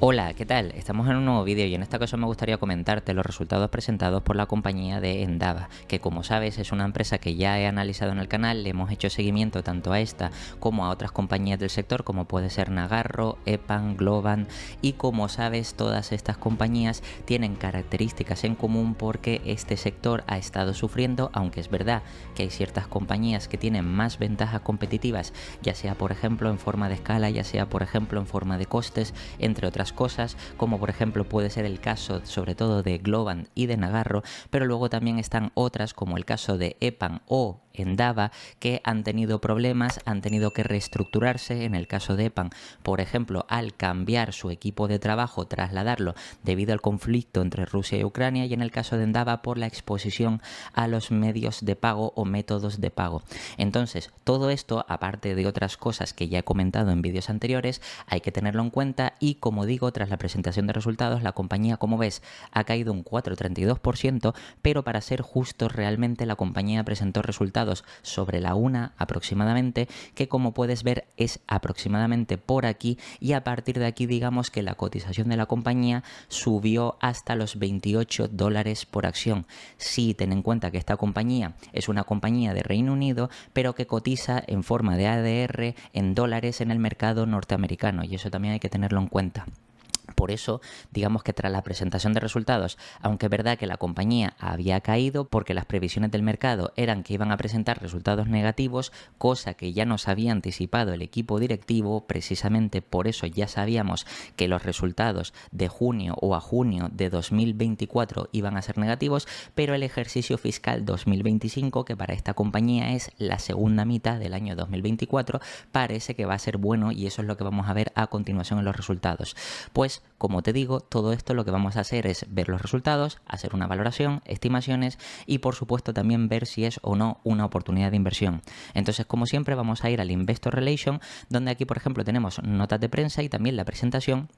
Hola, ¿qué tal? Estamos en un nuevo vídeo y en esta ocasión me gustaría comentarte los resultados presentados por la compañía de Endava, que como sabes es una empresa que ya he analizado en el canal, le hemos hecho seguimiento tanto a esta como a otras compañías del sector como puede ser Nagarro, EPAM, Globant, y como sabes todas estas compañías tienen características en común porque este sector ha estado sufriendo, aunque es verdad que hay ciertas compañías que tienen más ventajas competitivas, ya sea por ejemplo en forma de escala, ya sea por ejemplo en forma de costes, entre otras cosas, como por ejemplo puede ser el caso sobre todo de Globant y de Nagarro, pero luego también están otras como el caso de EPAM o Endava que han tenido problemas, han tenido que reestructurarse. En el caso de EPAM, por ejemplo, al cambiar su equipo de trabajo, trasladarlo debido al conflicto entre Rusia y Ucrania, y en el caso de Endava por la exposición a los medios de pago o métodos de pago. Entonces, todo esto, aparte de otras cosas que ya he comentado en vídeos anteriores, hay que tenerlo en cuenta y, como digo, tras la presentación de resultados, la compañía, como ves, ha caído un 4,32%, pero para ser justos, realmente la compañía presentó resultados sobre la 1 aproximadamente, que como puedes ver es aproximadamente por aquí, y a partir de aquí digamos que la cotización de la compañía subió hasta los $28 por acción. Sí, ten en cuenta que esta compañía es una compañía de Reino Unido, pero que cotiza en forma de ADR en dólares en el mercado norteamericano, y eso también hay que tenerlo en cuenta. Por eso, digamos que tras la presentación de resultados, aunque es verdad que la compañía había caído porque las previsiones del mercado eran que iban a presentar resultados negativos, cosa que ya nos había anticipado el equipo directivo, precisamente por eso ya sabíamos que los resultados de junio o a junio de 2024 iban a ser negativos, pero el ejercicio fiscal 2025, que para esta compañía es la segunda mitad del año 2024, parece que va a ser bueno, y eso es lo que vamos a ver a continuación en los resultados. Pues como te digo, todo esto lo que vamos a hacer es ver los resultados, hacer una valoración, estimaciones y por supuesto también ver si es o no una oportunidad de inversión. Entonces, como siempre, vamos a ir al Investor Relation, donde aquí por ejemplo tenemos notas de prensa y también la presentación,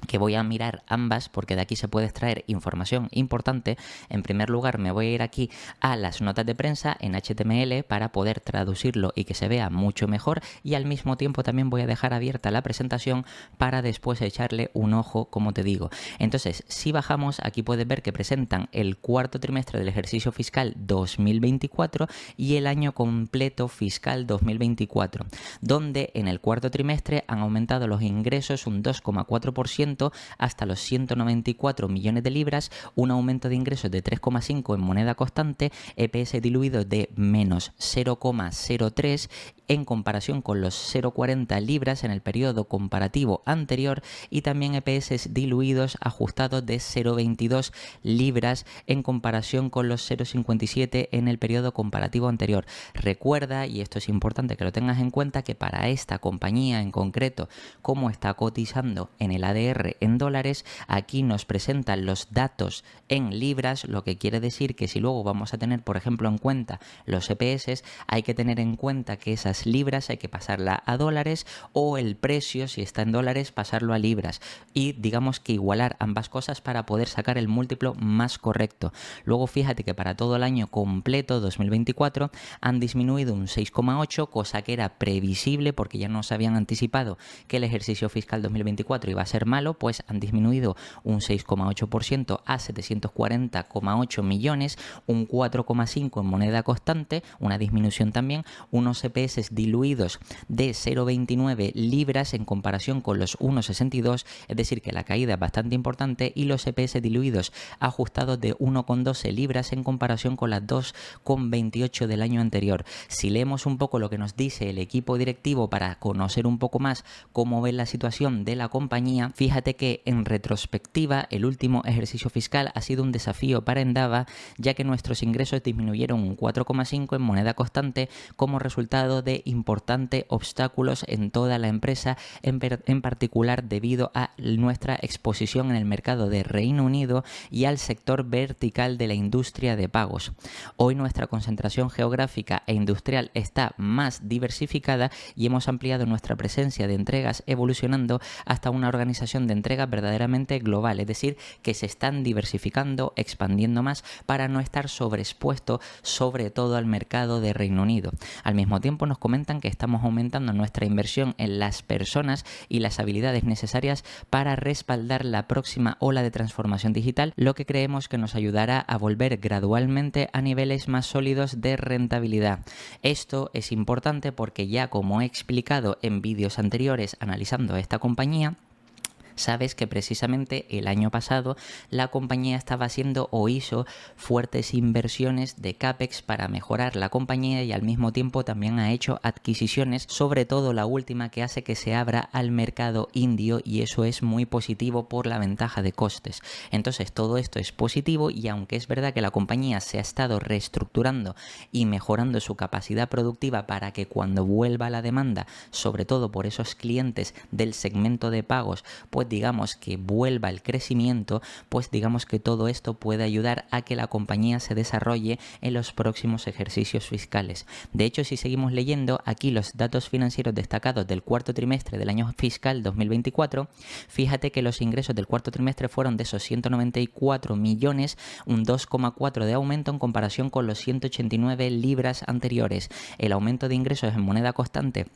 que voy a mirar ambas porque de aquí se puede extraer información importante. En primer lugar, me voy a ir aquí a las notas de prensa en HTML para poder traducirlo y que se vea mucho mejor, y al mismo tiempo también voy a dejar abierta la presentación para después echarle un ojo, como te digo. Entonces, si bajamos, aquí puedes ver que presentan el cuarto trimestre del ejercicio fiscal 2024 y el año completo fiscal 2024, donde en el cuarto trimestre han aumentado los ingresos un 2,4% hasta los 194 millones de libras, un aumento de ingresos de 3,5 en moneda constante, EPS diluido de menos 0,03 en comparación con los 0,40 libras en el periodo comparativo anterior, y también EPS diluidos ajustados de 0,22 libras en comparación con los 0,57 en el periodo comparativo anterior. Recuerda, y esto es importante que lo tengas en cuenta, que para esta compañía en concreto, como está cotizando en el ADR en dólares, aquí nos presentan los datos en libras, lo que quiere decir que si luego vamos a tener por ejemplo en cuenta los EPS, hay que tener en cuenta que esas libras hay que pasarla a dólares, o el precio, si está en dólares, pasarlo a libras, y digamos que igualar ambas cosas para poder sacar el múltiplo más correcto. Luego fíjate que para todo el año completo 2024 han disminuido un 6,8, cosa que era previsible porque ya nos habían anticipado que el ejercicio fiscal 2024 iba a ser malo, pues han disminuido un 6,8% a 740,8 millones, un 4,5 en moneda constante, una disminución también, unos EPS diluidos de 0,29 libras en comparación con los 1,62, es decir que la caída es bastante importante, y los EPS diluidos ajustados de 1,12 libras en comparación con las 2,28 del año anterior. Si leemos un poco lo que nos dice el equipo directivo para conocer un poco más cómo ve la situación de la compañía, fíjate que en retrospectiva el último ejercicio fiscal ha sido un desafío para Endava, ya que nuestros ingresos disminuyeron un 4,5 en moneda constante como resultado de importantes obstáculos en toda la empresa, en particular debido a nuestra exposición en el mercado de Reino Unido y al sector vertical de la industria de pagos. Hoy nuestra concentración geográfica e industrial está más diversificada y hemos ampliado nuestra presencia de entregas, evolucionando hasta una organización de entrega verdaderamente global, es decir, que se están diversificando, expandiendo más para no estar sobreexpuestos sobre todo al mercado de Reino Unido. Al mismo tiempo nos comentan que estamos aumentando nuestra inversión en las personas y las habilidades necesarias para respaldar la próxima ola de transformación digital, lo que creemos que nos ayudará a volver gradualmente a niveles más sólidos de rentabilidad. Esto es importante porque ya como he explicado en vídeos anteriores analizando esta compañía, sabes que precisamente el año pasado la compañía estaba haciendo o hizo fuertes inversiones de CAPEX para mejorar la compañía y al mismo tiempo también ha hecho adquisiciones, sobre todo la última que hace que se abra al mercado indio y eso es muy positivo por la ventaja de costes. Entonces todo esto es positivo y aunque es verdad que la compañía se ha estado reestructurando y mejorando su capacidad productiva para que cuando vuelva la demanda, sobre todo por esos clientes del segmento de pagos, pues digamos que vuelva el crecimiento, pues digamos que todo esto puede ayudar a que la compañía se desarrolle en los próximos ejercicios fiscales. De hecho, si seguimos leyendo aquí los datos financieros destacados del cuarto trimestre del año fiscal 2024, fíjate que los ingresos del cuarto trimestre fueron de esos 194 millones, un 2,4 de aumento en comparación con los 189 libras anteriores. El aumento de ingresos en moneda constante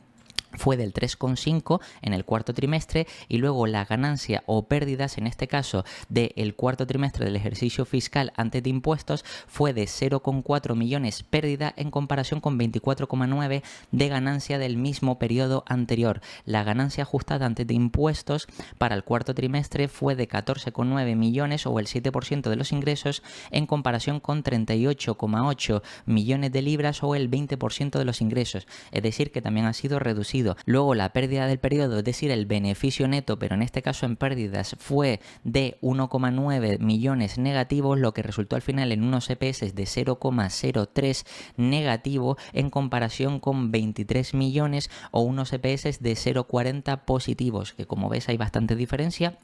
fue del 3,5 en el cuarto trimestre y luego la ganancia o pérdidas, en este caso del cuarto trimestre del ejercicio fiscal antes de impuestos, fue de 0,4 millones pérdida en comparación con 24,9 de ganancia del mismo periodo anterior. La ganancia ajustada antes de impuestos para el cuarto trimestre fue de 14,9 millones o el 7% de los ingresos en comparación con 38,8 millones de libras o el 20% de los ingresos, es decir que también ha sido reducido. Luego la pérdida del periodo, es decir, el beneficio neto, pero en este caso en pérdidas, fue de 1,9 millones negativos, lo que resultó al final en unos EPS de 0,03 negativo en comparación con 23 millones o unos EPS de 0,40 positivos, que como ves hay bastante diferencia.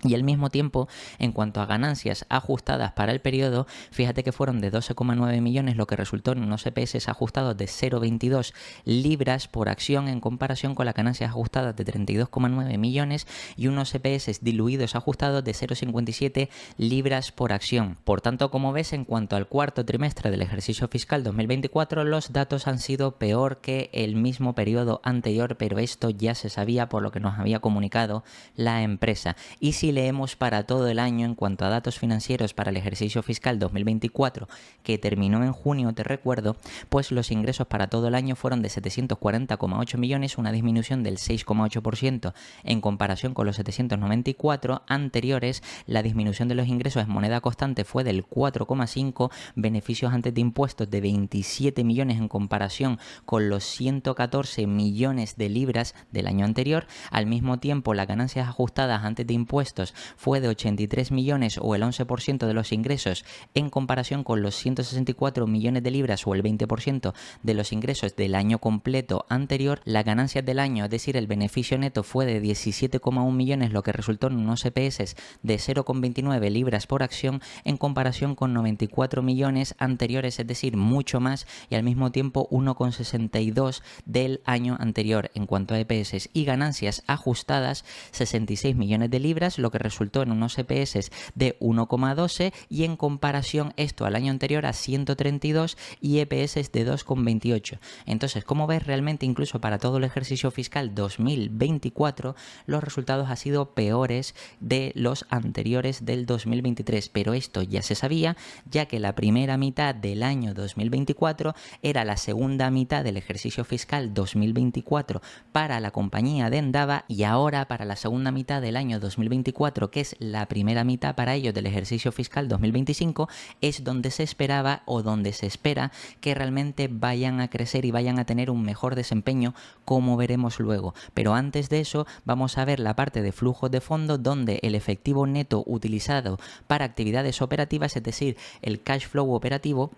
Y al mismo tiempo, en cuanto a ganancias ajustadas para el periodo, fíjate que fueron de 12,9 millones, lo que resultó en unos EPS ajustados de 0,22 libras por acción en comparación con las ganancias ajustadas de 32,9 millones y unos EPS diluidos ajustados de 0,57 libras por acción. Por tanto, como ves, en cuanto al cuarto trimestre del ejercicio fiscal 2024, los datos han sido peor que el mismo periodo anterior, pero esto ya se sabía por lo que nos había comunicado la empresa. Y si leemos para todo el año en cuanto a datos financieros para el ejercicio fiscal 2024 que terminó en junio, te recuerdo, pues los ingresos para todo el año fueron de 740,8 millones, una disminución del 6,8% en comparación con los 794 anteriores. La disminución de los ingresos en moneda constante fue del 4,5, beneficios antes de impuestos de 27 millones en comparación con los 114 millones de libras del año anterior. Al mismo tiempo, las ganancias ajustadas antes de impuestos fue de 83 millones o el 11% de los ingresos en comparación con los 164 millones de libras o el 20% de los ingresos del año completo anterior. Las ganancias del año, es decir, el beneficio neto, fue de 17,1 millones, lo que resultó en unos EPS de 0,29 libras por acción en comparación con 94 millones anteriores, es decir, mucho más, y al mismo tiempo 1,62 del año anterior. En cuanto a EPS y ganancias ajustadas, 66 millones de libras, lo que resultó en unos EPS de 1,12 y en comparación esto al año anterior a 132 y EPS de 2,28. Entonces, como ves, realmente incluso para todo el ejercicio fiscal 2024 los resultados han sido peores de los anteriores del 2023, pero esto ya se sabía, ya que la primera mitad del año 2024 era la segunda mitad del ejercicio fiscal 2024 para la compañía de Endava y ahora para la segunda mitad del año 2024, que es la primera mitad para ellos del ejercicio fiscal 2025, es donde se esperaba o donde se espera que realmente vayan a crecer y vayan a tener un mejor desempeño, como veremos luego. Pero antes de eso vamos a ver la parte de flujos de fondo, donde el efectivo neto utilizado para actividades operativas, es decir, el cash flow operativo,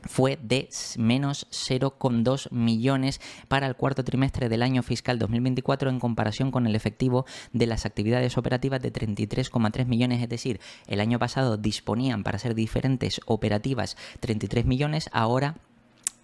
fue de menos 0,2 millones para el cuarto trimestre del año fiscal 2024 en comparación con el efectivo de las actividades operativas de 33,3 millones, es decir, el año pasado disponían para hacer diferentes operativas 33 millones, ahora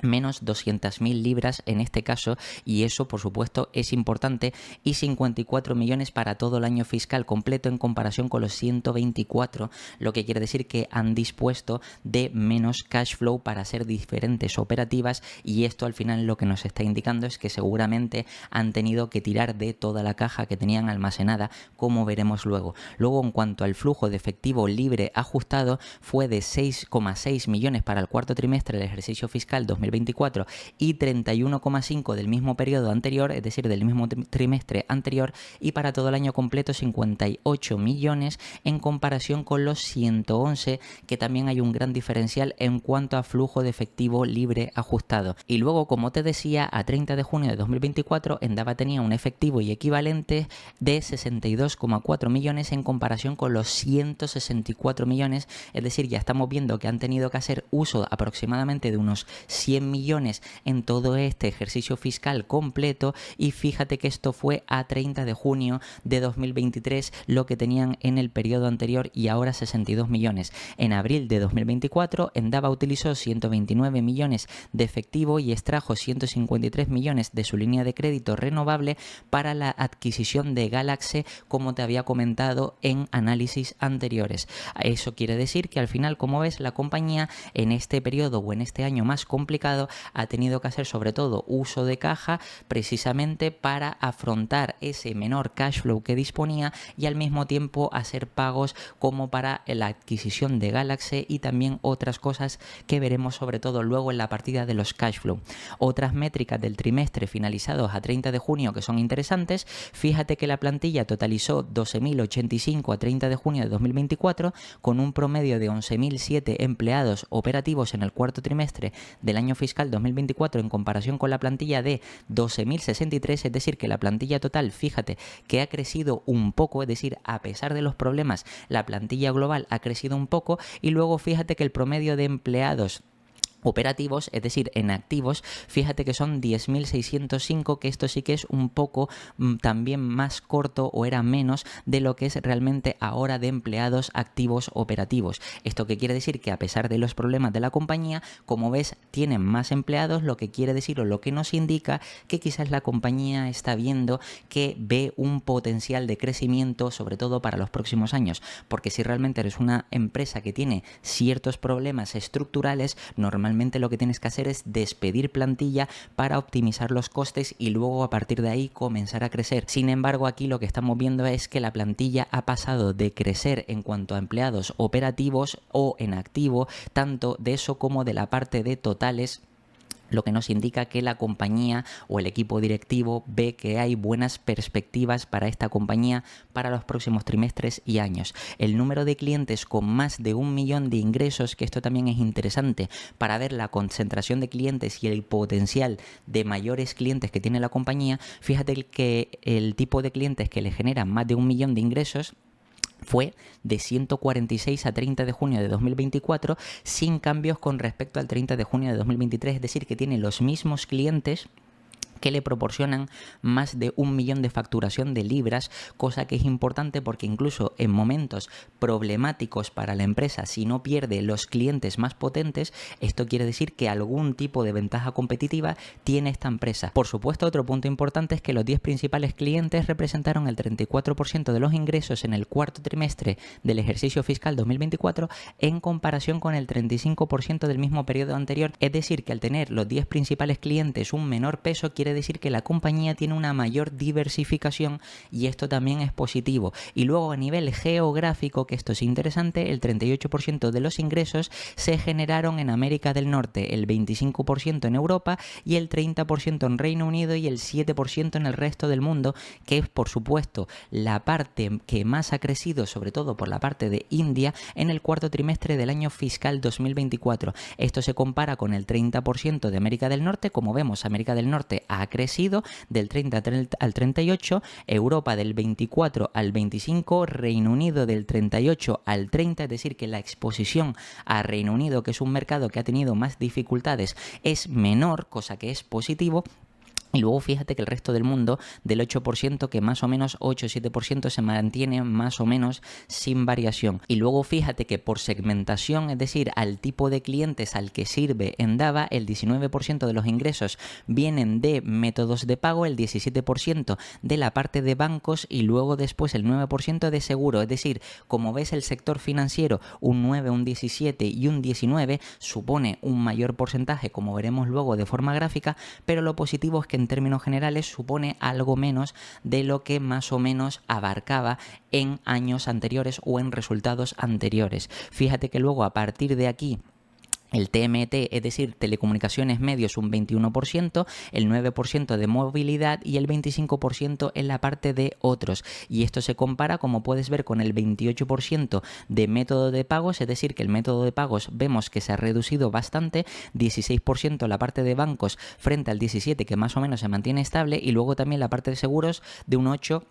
menos 200.000 libras en este caso, y eso por supuesto es importante, y 54 millones para todo el año fiscal completo en comparación con los 124, lo que quiere decir que han dispuesto de menos cash flow para hacer diferentes operativas, y esto al final lo que nos está indicando es que seguramente han tenido que tirar de toda la caja que tenían almacenada, como veremos luego. Luego, en cuanto al flujo de efectivo libre ajustado, fue de 6,6 millones para el cuarto trimestre del ejercicio fiscal 2024 y 31,5 del mismo periodo anterior, es decir, del mismo trimestre anterior, y para todo el año completo 58 millones en comparación con los 111, que también hay un gran diferencial en cuanto a flujo de efectivo libre ajustado. Y luego, como te decía, a 30 de junio de 2024 Endava tenía un efectivo y equivalente de 62,4 millones en comparación con los 164 millones, es decir, ya estamos viendo que han tenido que hacer uso aproximadamente de unos 100 millones en todo este ejercicio fiscal completo, y fíjate que esto fue a 30 de junio de 2023, lo que tenían en el periodo anterior, y ahora 62 millones. En abril de 2024 Endava utilizó 129 millones de efectivo y extrajo 153 millones de su línea de crédito renovable para la adquisición de Galaxy, como te había comentado en análisis anteriores. Eso quiere decir que al final, como ves, la compañía en este periodo o en este año más complicado ha tenido que hacer sobre todo uso de caja precisamente para afrontar ese menor cash flow que disponía, y al mismo tiempo hacer pagos como para la adquisición de Galaxy y también otras cosas que veremos sobre todo luego en la partida de los cash flow. Otras métricas del trimestre finalizados a 30 de junio que son interesantes: fíjate que la plantilla totalizó 12.085 a 30 de junio de 2024 con un promedio de 11.007 empleados operativos en el cuarto trimestre del año fiscal 2024 en comparación con la plantilla de 12.063, es decir, que la plantilla total, fíjate que ha crecido un poco, es decir, a pesar de los problemas, la plantilla global ha crecido un poco, y luego fíjate que el promedio de empleados operativos, es decir, en activos, fíjate que son 10.605, que esto sí que es un poco también más corto, o era menos de lo que es realmente ahora de empleados activos operativos. Esto que quiere decir que a pesar de los problemas de la compañía, como ves, tienen más empleados, lo que quiere decir o lo que nos indica que quizás la compañía está viendo que ve un potencial de crecimiento, sobre todo para los próximos años, porque si realmente eres una empresa que tiene ciertos problemas estructurales, normalmente lo que tienes que hacer es despedir plantilla para optimizar los costes y luego a partir de ahí comenzar a crecer. Sin embargo, aquí lo que estamos viendo es que la plantilla ha pasado de crecer en cuanto a empleados operativos o en activo, tanto de eso como de la parte de totales, lo que nos indica que la compañía o el equipo directivo ve que hay buenas perspectivas para esta compañía para los próximos trimestres y años. El número de clientes con más de 1 millón de ingresos, que esto también es interesante para ver la concentración de clientes y el potencial de mayores clientes que tiene la compañía, fíjate que el tipo de clientes que le generan más de 1 millón de ingresos fue de 146 a 30 de junio de 2024, sin cambios con respecto al 30 de junio de 2023, es decir, que tiene los mismos clientes que le proporcionan más de 1 millón de facturación de libras, cosa que es importante porque incluso en momentos problemáticos para la empresa, si no pierde los clientes más potentes, esto quiere decir que algún tipo de ventaja competitiva tiene esta empresa. Por supuesto, otro punto importante es que los 10 principales clientes representaron el 34% de los ingresos en el cuarto trimestre del ejercicio fiscal 2024 en comparación con el 35% del mismo periodo anterior, es decir, que al tener los 10 principales clientes un menor peso, quiere decir que la compañía tiene una mayor diversificación, y esto también es positivo. Y luego, a nivel geográfico, que esto es interesante, el 38% de los ingresos se generaron en América del Norte, el 25% en Europa y el 30% en Reino Unido y el 7% en el resto del mundo, que es por supuesto la parte que más ha crecido, sobre todo por la parte de India en el cuarto trimestre del año fiscal 2024. Esto se compara con el 30% de América del Norte. Como vemos, América del Norte ha crecido del 30 al 38, Europa del 24 al 25, Reino Unido del 38 al 30, es decir, que la exposición a Reino Unido, que es un mercado que ha tenido más dificultades, es menor, cosa que es positivo. Y luego fíjate que el resto del mundo, del 8%, que más o menos 8 o 7% se mantiene más o menos sin variación. Y luego fíjate que por segmentación, es decir, al tipo de clientes al que sirve Endava, el 19% de los ingresos vienen de métodos de pago, el 17% de la parte de bancos y luego después el 9% de seguro. Es decir, como ves, el sector financiero, un 9, un 17 y un 19 supone un mayor porcentaje, como veremos luego de forma gráfica, pero lo positivo es que en términos generales supone algo menos de lo que más o menos abarcaba en años anteriores o en resultados anteriores. Fíjate que luego a partir de aquí el TMT, es decir, telecomunicaciones medios, un 21%, el 9% de movilidad y el 25% en la parte de otros. Y esto se compara, como puedes ver, con el 28% de método de pagos, es decir, que el método de pagos vemos que se ha reducido bastante, 16% la parte de bancos frente al 17% que más o menos se mantiene estable, y luego también la parte de seguros de un 8%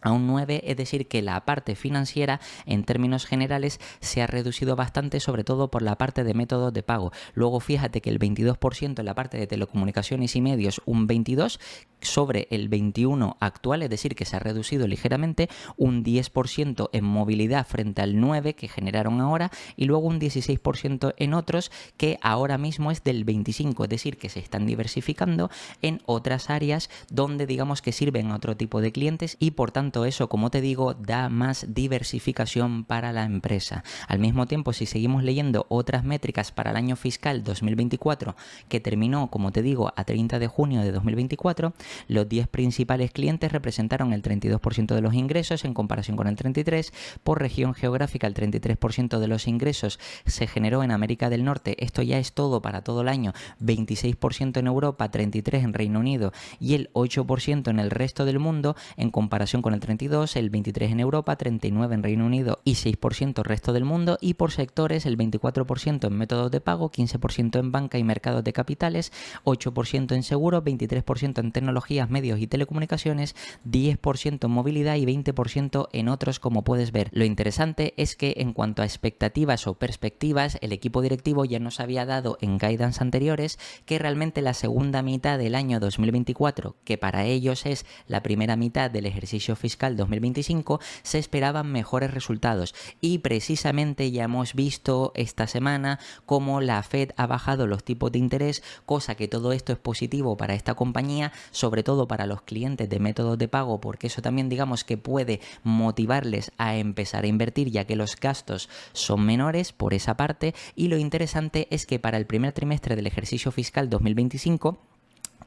a un 9, es decir que la parte financiera en términos generales se ha reducido bastante, sobre todo por la parte de métodos de pago. Luego fíjate que el 22% en la parte de telecomunicaciones y medios, un 22% sobre el 21% actual, es decir que se ha reducido ligeramente, un 10% en movilidad frente al 9% que generaron ahora, y luego un 16% en otros, que ahora mismo es del 25%, es decir que se están diversificando en otras áreas donde digamos que sirven a otro tipo de clientes, y por tanto eso, como te digo, da más diversificación para la empresa. Al mismo tiempo, si seguimos leyendo otras métricas para el año fiscal 2024, que terminó, como te digo, a 30 de junio de 2024, los 10 principales clientes representaron el 32% de los ingresos en comparación con el 33%. Por región geográfica, el 33% de los ingresos se generó en América del Norte. Esto ya es todo para todo el año. 26% en Europa, 33% en Reino Unido y el 8% en el resto del mundo, en comparación con el 32%, el 23% en Europa, 39% en Reino Unido y 6% resto del mundo. Y por sectores, el 24% en métodos de pago, 15% en banca y mercados de capitales, 8% en seguros, 23% en tecnologías, medios y telecomunicaciones, 10% en movilidad y 20% en otros, como puedes ver. Lo interesante es que en cuanto a expectativas o perspectivas, el equipo directivo ya nos había dado en guidance anteriores que realmente la segunda mitad del año 2024, que para ellos es la primera mitad del ejercicio fiscal 2025, se esperaban mejores resultados, y precisamente ya hemos visto esta semana cómo la Fed ha bajado los tipos de interés, cosa que todo esto es positivo para esta compañía, sobre todo para los clientes de métodos de pago, porque eso también digamos que puede motivarles a empezar a invertir, ya que los gastos son menores por esa parte. Y lo interesante es que para el primer trimestre del ejercicio fiscal 2025,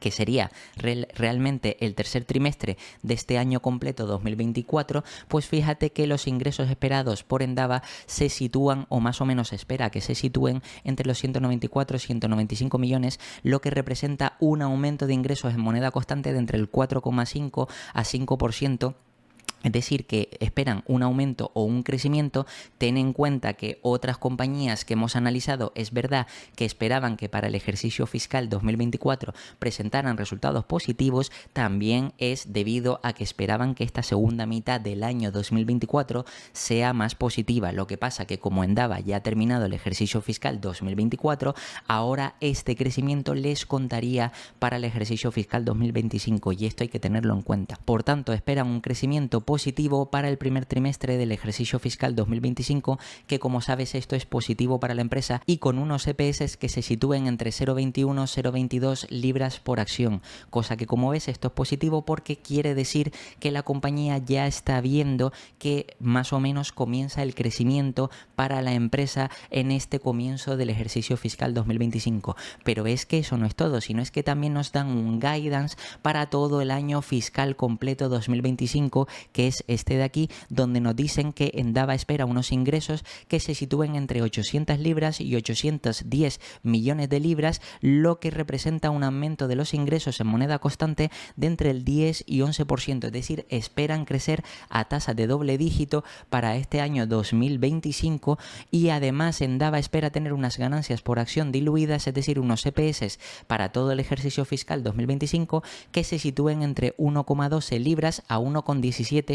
que sería realmente el tercer trimestre de este año completo 2024, pues fíjate que los ingresos esperados por Endava se sitúan, o más o menos se espera que se sitúen, entre los 194 y 195 millones, lo que representa un aumento de ingresos en moneda constante de entre el 4,5 a 5%. Es decir, que esperan un aumento o un crecimiento. Ten en cuenta que otras compañías que hemos analizado, es verdad que esperaban que para el ejercicio fiscal 2024 presentaran resultados positivos, también es debido a que esperaban que esta segunda mitad del año 2024 sea más positiva. Lo que pasa que como Endava ya ha terminado el ejercicio fiscal 2024, ahora este crecimiento les contaría para el ejercicio fiscal 2025, y esto hay que tenerlo en cuenta. Por tanto, esperan un crecimiento positivo para el primer trimestre del ejercicio fiscal 2025, que como sabes esto es positivo para la empresa, y con unos EPS que se sitúen entre 0,21 y 0,22 libras por acción, cosa que como ves esto es positivo porque quiere decir que la compañía ya está viendo que más o menos comienza el crecimiento para la empresa en este comienzo del ejercicio fiscal 2025. Pero es que eso no es todo, sino es que también nos dan un guidance para todo el año fiscal completo 2025, que es este de aquí, donde nos dicen que Endava espera unos ingresos que se sitúen entre 800 libras y 810 millones de libras, lo que representa un aumento de los ingresos en moneda constante de entre el 10 y 11%, es decir, esperan crecer a tasa de doble dígito para este año 2025, y además Endava espera tener unas ganancias por acción diluidas, es decir, unos EPS para todo el ejercicio fiscal 2025 que se sitúen entre 1,12 libras a 1,17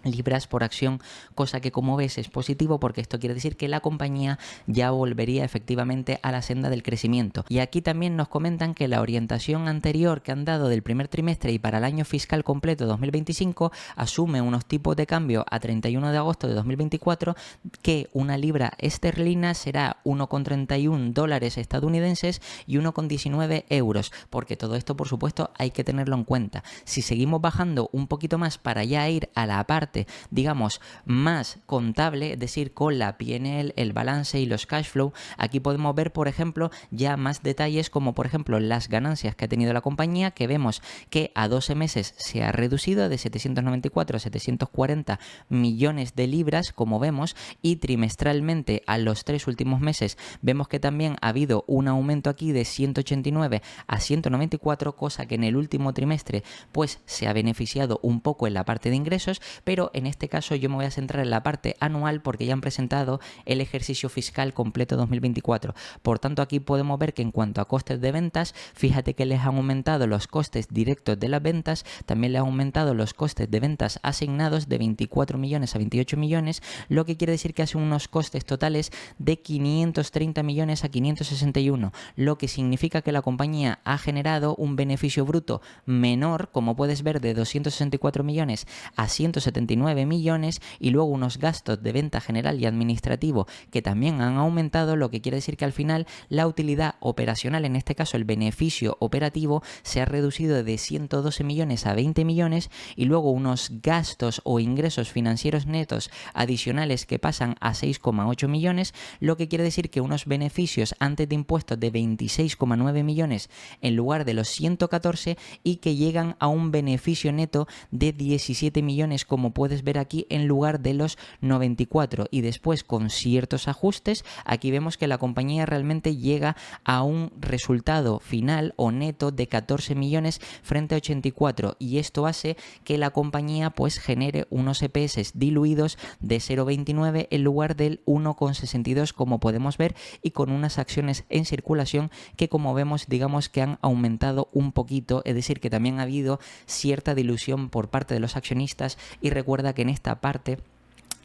libras por acción, cosa que como ves es positivo porque esto quiere decir que la compañía ya volvería efectivamente a la senda del crecimiento. Y aquí también nos comentan que la orientación anterior que han dado del primer trimestre y para el año fiscal completo 2025 asume unos tipos de cambio a 31 de agosto de 2024 que una libra esterlina será 1,31 dólares estadounidenses y 1,19 euros, porque todo esto por supuesto hay que tenerlo en cuenta. Si seguimos bajando un poquito más para ya ir a la parte digamos más contable, es decir, con la P&L, el balance y los cash flow, aquí podemos ver por ejemplo ya más detalles como por ejemplo las ganancias que ha tenido la compañía, que vemos que a 12 meses se ha reducido de 794 a 740 millones de libras, como vemos, y trimestralmente a los 3 últimos meses vemos que también ha habido un aumento aquí de 189 a 194, cosa que en el último trimestre pues se ha beneficiado un poco en la parte de ingresos, pero en este caso yo me voy a centrar en la parte anual porque ya han presentado el ejercicio fiscal completo 2024. Por tanto, aquí podemos ver que en cuanto a costes de ventas, fíjate que les han aumentado los costes directos de las ventas, también les han aumentado los costes de ventas asignados de 24 millones a 28 millones, lo que quiere decir que hacen unos costes totales de 530 millones a 561, lo que significa que la compañía ha generado un beneficio bruto menor, como puedes ver, de 264 millones a 179 millones, y luego unos gastos de venta general y administrativo que también han aumentado, lo que quiere decir que al final la utilidad operacional, en este caso el beneficio operativo, se ha reducido de 112 millones a 20 millones, y luego unos gastos o ingresos financieros netos adicionales que pasan a 6,8 millones, lo que quiere decir que unos beneficios antes de impuestos de 26,9 millones en lugar de los 114, y que llegan a un beneficio neto de 17 millones, como puedes ver aquí, en lugar de los 94. Y después, con ciertos ajustes, aquí vemos que la compañía realmente llega a un resultado final o neto de 14 millones frente a 84, y esto hace que la compañía pues genere unos EPS diluidos de 0,29 en lugar del 1,62, como podemos ver, y con unas acciones en circulación que, como vemos, digamos que han aumentado un poquito, es decir, que también ha habido cierta dilución por parte de los accionistas. Y recuerda que en esta parte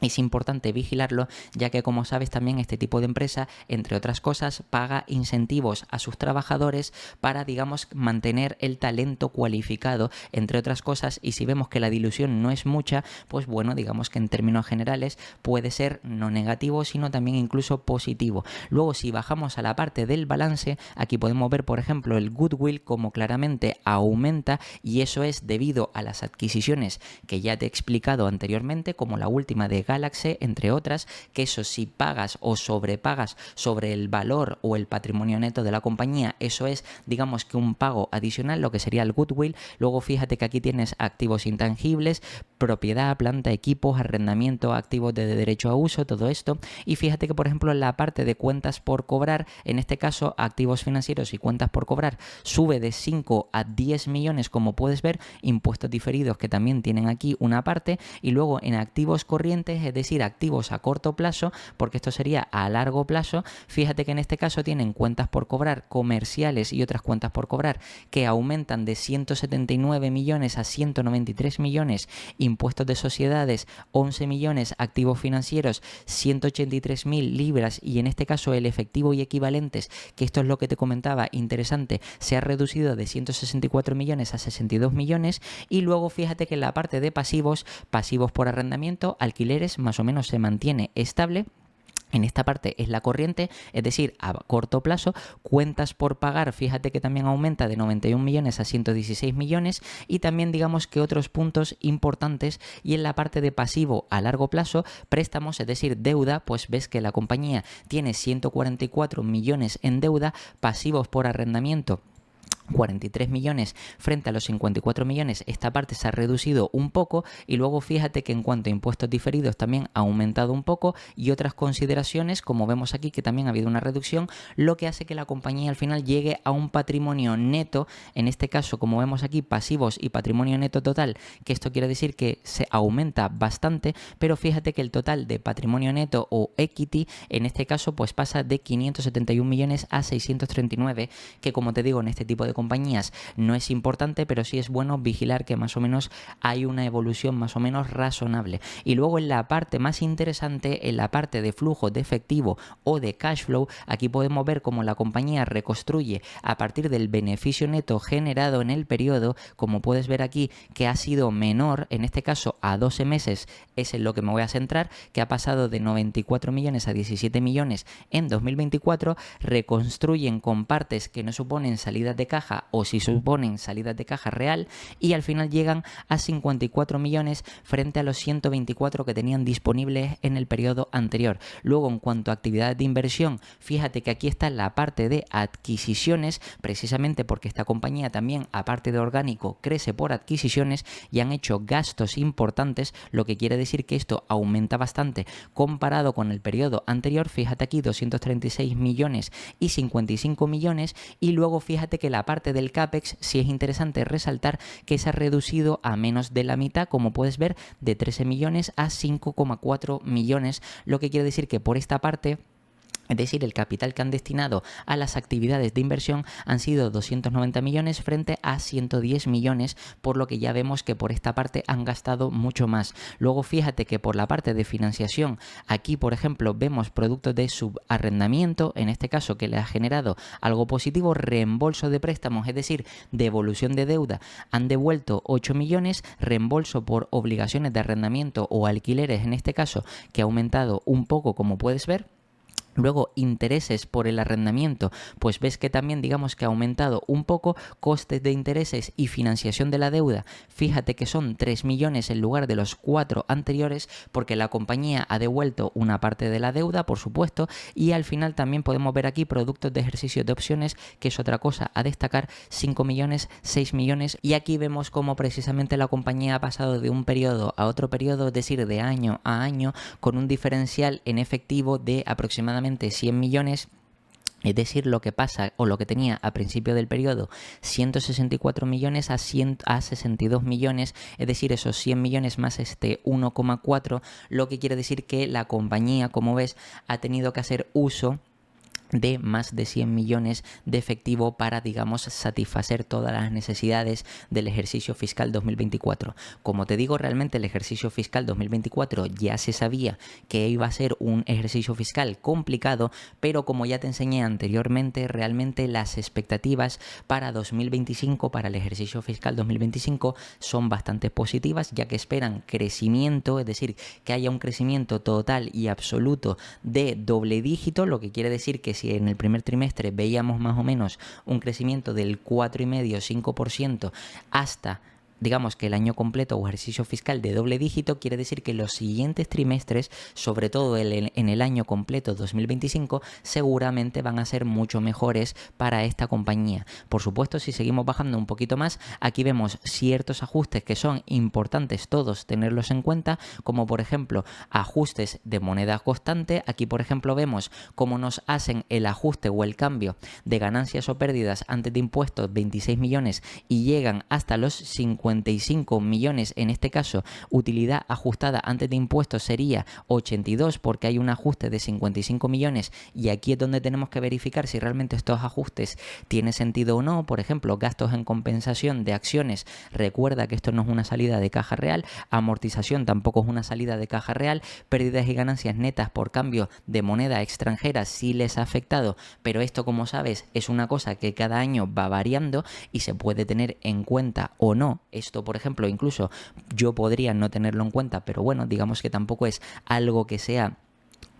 es importante vigilarlo, ya que como sabes también este tipo de empresa, entre otras cosas, paga incentivos a sus trabajadores para, digamos, mantener el talento cualificado, entre otras cosas, y si vemos que la dilución no es mucha, pues bueno, digamos que en términos generales puede ser no negativo, sino también incluso positivo. Luego, si bajamos a la parte del balance, aquí podemos ver, por ejemplo, el goodwill como claramente aumenta, y eso es debido a las adquisiciones que ya te he explicado anteriormente, como la última de Galaxy, entre otras, que eso, si pagas o sobrepagas sobre el valor o el patrimonio neto de la compañía, eso es, digamos que un pago adicional, lo que sería el goodwill. Luego fíjate que aquí tienes activos intangibles, propiedad, planta, equipos, arrendamiento, activos de derecho a uso, todo esto. Y fíjate que, por ejemplo, en la parte de cuentas por cobrar, en este caso activos financieros y cuentas por cobrar, sube de 5 a 10 millones, como puedes ver, impuestos diferidos que también tienen aquí una parte, y luego en activos corrientes, es decir, activos a corto plazo, porque esto sería a largo plazo, fíjate que en este caso tienen cuentas por cobrar comerciales y otras cuentas por cobrar que aumentan de 179 millones a 193 millones, impuestos de sociedades 11 millones, activos financieros 183.000 libras, y en este caso el efectivo y equivalentes, que esto es lo que te comentaba, interesante, se ha reducido de 164 millones a 62 millones, y luego fíjate que en la parte de pasivos por arrendamiento, alquileres, más o menos se mantiene estable. En esta parte es la corriente, es decir, a corto plazo. Cuentas por pagar, fíjate que también aumenta de 91 millones a 116 millones, y también digamos que otros puntos importantes. Y en la parte de pasivo a largo plazo, préstamos, es decir, deuda, pues ves que la compañía tiene 144 millones en deuda, pasivos por arrendamiento 43 millones frente a los 54 millones, esta parte se ha reducido un poco, y luego fíjate que en cuanto a impuestos diferidos también ha aumentado un poco, y otras consideraciones, como vemos aquí que también ha habido una reducción, lo que hace que la compañía al final llegue a un patrimonio neto, en este caso como vemos aquí, pasivos y patrimonio neto total, que esto quiere decir que se aumenta bastante, pero fíjate que el total de patrimonio neto o equity en este caso pues pasa de 571 millones a 639, que como te digo, en este tipo de compañías no es importante, pero sí es bueno vigilar que más o menos hay una evolución más o menos razonable. Y luego en la parte más interesante, en la parte de flujo de efectivo o de cash flow, aquí podemos ver cómo la compañía reconstruye a partir del beneficio neto generado en el periodo. Como puedes ver aquí, que ha sido menor, en este caso a 12 meses es en lo que me voy a centrar, que ha pasado de 94 millones a 17 millones en 2024, reconstruyen con partes que no suponen salidas de caja o si suponen salidas de caja real, y al final llegan a 54 millones frente a los 124 que tenían disponibles en el periodo anterior. Luego, en cuanto a actividades de inversión, fíjate que aquí está la parte de adquisiciones, precisamente porque esta compañía también, aparte de orgánico, crece por adquisiciones y han hecho gastos importantes, lo que quiere decir que esto aumenta bastante comparado con el periodo anterior. Fíjate aquí, 236 millones y 55 millones, y luego fíjate que la parte del CAPEX sí es interesante resaltar que se ha reducido a menos de la mitad, como puedes ver, de 13 millones a 5,4 millones, lo que quiere decir que por esta parte, es decir, el capital que han destinado a las actividades de inversión han sido 290 millones frente a 110 millones, por lo que ya vemos que por esta parte han gastado mucho más. Luego fíjate que por la parte de financiación, aquí por ejemplo vemos productos de subarrendamiento, en este caso que le ha generado algo positivo, reembolso de préstamos, es decir, devolución de deuda, han devuelto 8 millones, reembolso por obligaciones de arrendamiento o alquileres, en este caso, que ha aumentado un poco, como puedes ver. Luego, intereses por el arrendamiento, pues ves que también digamos que ha aumentado un poco, costes de intereses y financiación de la deuda. Fíjate que son 3 millones en lugar de los 4 anteriores, porque la compañía ha devuelto una parte de la deuda, por supuesto, y al final también podemos ver aquí productos de ejercicio de opciones, que es otra cosa a destacar, 5 millones, 6 millones, y aquí vemos cómo precisamente la compañía ha pasado de un periodo a otro periodo, es decir, de año a año, con un diferencial en efectivo de aproximadamente 100 millones. Es decir, lo que pasa o lo que tenía a principio del periodo, 164 millones a 62 millones, es decir, esos 100 millones más este 1,4, lo que quiere decir que la compañía, como ves, ha tenido que hacer uso de más de 100 millones de efectivo para, digamos, satisfacer todas las necesidades del ejercicio fiscal 2024. Como te digo, realmente el ejercicio fiscal 2024 ya se sabía que iba a ser un ejercicio fiscal complicado, pero como ya te enseñé anteriormente, realmente las expectativas para 2025, para el ejercicio fiscal 2025, son bastante positivas, ya que esperan crecimiento, es decir, que haya un crecimiento total y absoluto de doble dígito, lo que quiere decir que si en el primer trimestre veíamos más o menos un crecimiento del 4,5-5% hasta, digamos, que el año completo o ejercicio fiscal de doble dígito, quiere decir que los siguientes trimestres, sobre todo en el año completo 2025, seguramente van a ser mucho mejores para esta compañía. Por supuesto, si seguimos bajando un poquito más, aquí vemos ciertos ajustes que son importantes todos tenerlos en cuenta, como por ejemplo ajustes de moneda constante. Aquí por ejemplo vemos cómo nos hacen el ajuste o el cambio de ganancias o pérdidas antes de impuestos, 26 millones, y llegan hasta los 55 millones, en este caso utilidad ajustada antes de impuestos sería 82, porque hay un ajuste de 55 millones, y aquí es donde tenemos que verificar si realmente estos ajustes tienen sentido o no. Por ejemplo, gastos en compensación de acciones, recuerda que esto no es una salida de caja real, amortización tampoco es una salida de caja real, pérdidas y ganancias netas por cambio de moneda extranjera sí les ha afectado, pero esto, como sabes, es una cosa que cada año va variando y se puede tener en cuenta o no. Esto, por ejemplo, incluso yo podría no tenerlo en cuenta, pero bueno, digamos que tampoco es algo que sea,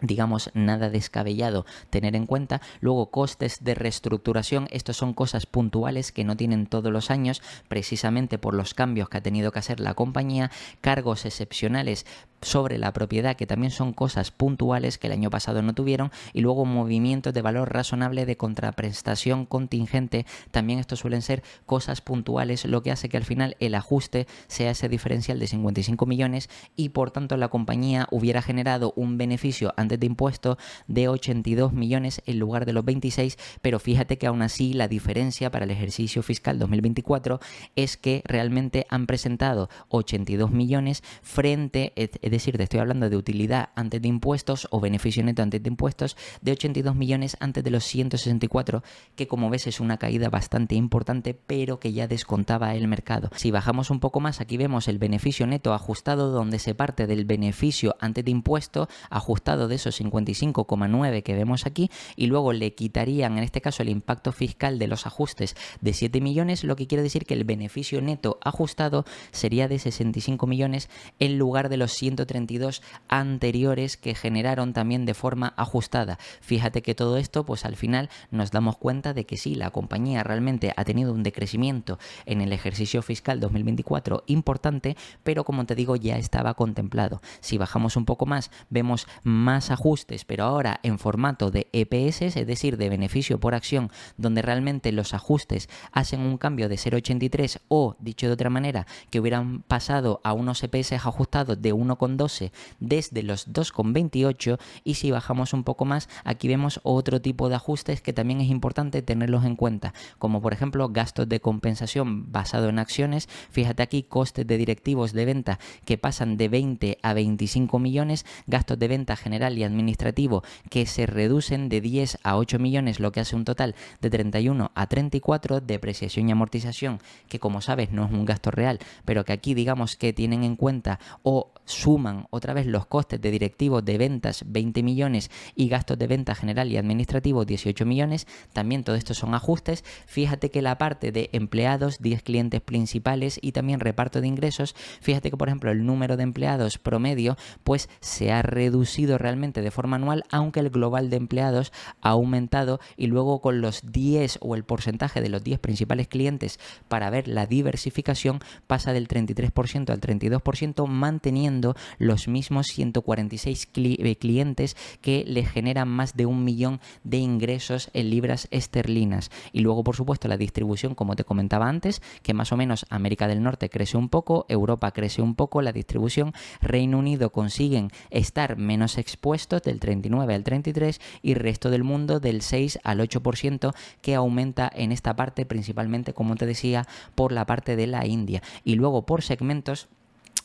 digamos, nada descabellado tener en cuenta. Luego, costes de reestructuración, estos son cosas puntuales que no tienen todos los años, precisamente por los cambios que ha tenido que hacer la compañía. Cargos excepcionales sobre la propiedad, que también son cosas puntuales que el año pasado no tuvieron. Y luego movimientos de valor razonable de contraprestación contingente, también estos suelen ser cosas puntuales, lo que hace que al final el ajuste sea ese diferencial de 55 millones y por tanto la compañía hubiera generado un beneficio antes de impuestos de 82 millones en lugar de los 26, pero fíjate que aún así la diferencia para el ejercicio fiscal 2024 es que realmente han presentado 82 millones frente, es es decir, te estoy hablando de utilidad antes de impuestos o beneficio neto antes de impuestos de 82 millones antes de los 164, que como ves es una caída bastante importante, pero que ya descontaba el mercado. Si bajamos un poco más, aquí vemos el beneficio neto ajustado, donde se parte del beneficio antes de impuesto ajustado de esos 55,9 que vemos aquí, y luego le quitarían en este caso el impacto fiscal de los ajustes de 7 millones, lo que quiere decir que el beneficio neto ajustado sería de 65 millones en lugar de los 132 anteriores que generaron también de forma ajustada. Fíjate que todo esto, pues al final nos damos cuenta de que sí, la compañía realmente ha tenido un decrecimiento en el ejercicio fiscal 2024 importante, pero como te digo, ya estaba contemplado. Si bajamos un poco más, vemos más ajustes, pero ahora en formato de EPS, es decir, de beneficio por acción, donde realmente los ajustes hacen un cambio de 0,83 o, dicho de otra manera, que hubieran pasado a unos EPS ajustados de 1,12 desde los 2,28. Y si bajamos un poco más, aquí vemos otro tipo de ajustes que también es importante tenerlos en cuenta, como por ejemplo gastos de compensación basado en acciones. Fíjate aquí, costes de directivos de venta que pasan de 20 a 25 millones, gastos de venta general y administrativo que se reducen de 10 a 8 millones, lo que hace un total de 31 a 34, depreciación y amortización, que como sabes no es un gasto real, pero que aquí digamos que tienen en cuenta o suman otra vez los costes de directivos de ventas 20 millones y gastos de venta general y administrativo 18 millones, también todo esto son ajustes. Fíjate que la parte de empleados, 10 clientes principales y también reparto de ingresos, fíjate que por ejemplo el número de empleados promedio pues se ha reducido realmente de forma anual, aunque el global de empleados ha aumentado, y luego con los 10 o el porcentaje de los 10 principales clientes para ver la diversificación pasa del 33% al 32%, manteniendo los mismos 146 clientes que le generan más de 1 millón de ingresos en libras esterlinas. Y luego por supuesto la distribución, como te comentaba antes, que más o menos América del Norte crece un poco, Europa crece un poco la distribución, Reino Unido consiguen estar menos expuestos del 39 al 33 y resto del mundo del 6 al 8%, que aumenta en esta parte principalmente, como te decía, por la parte de la India. Y luego por segmentos,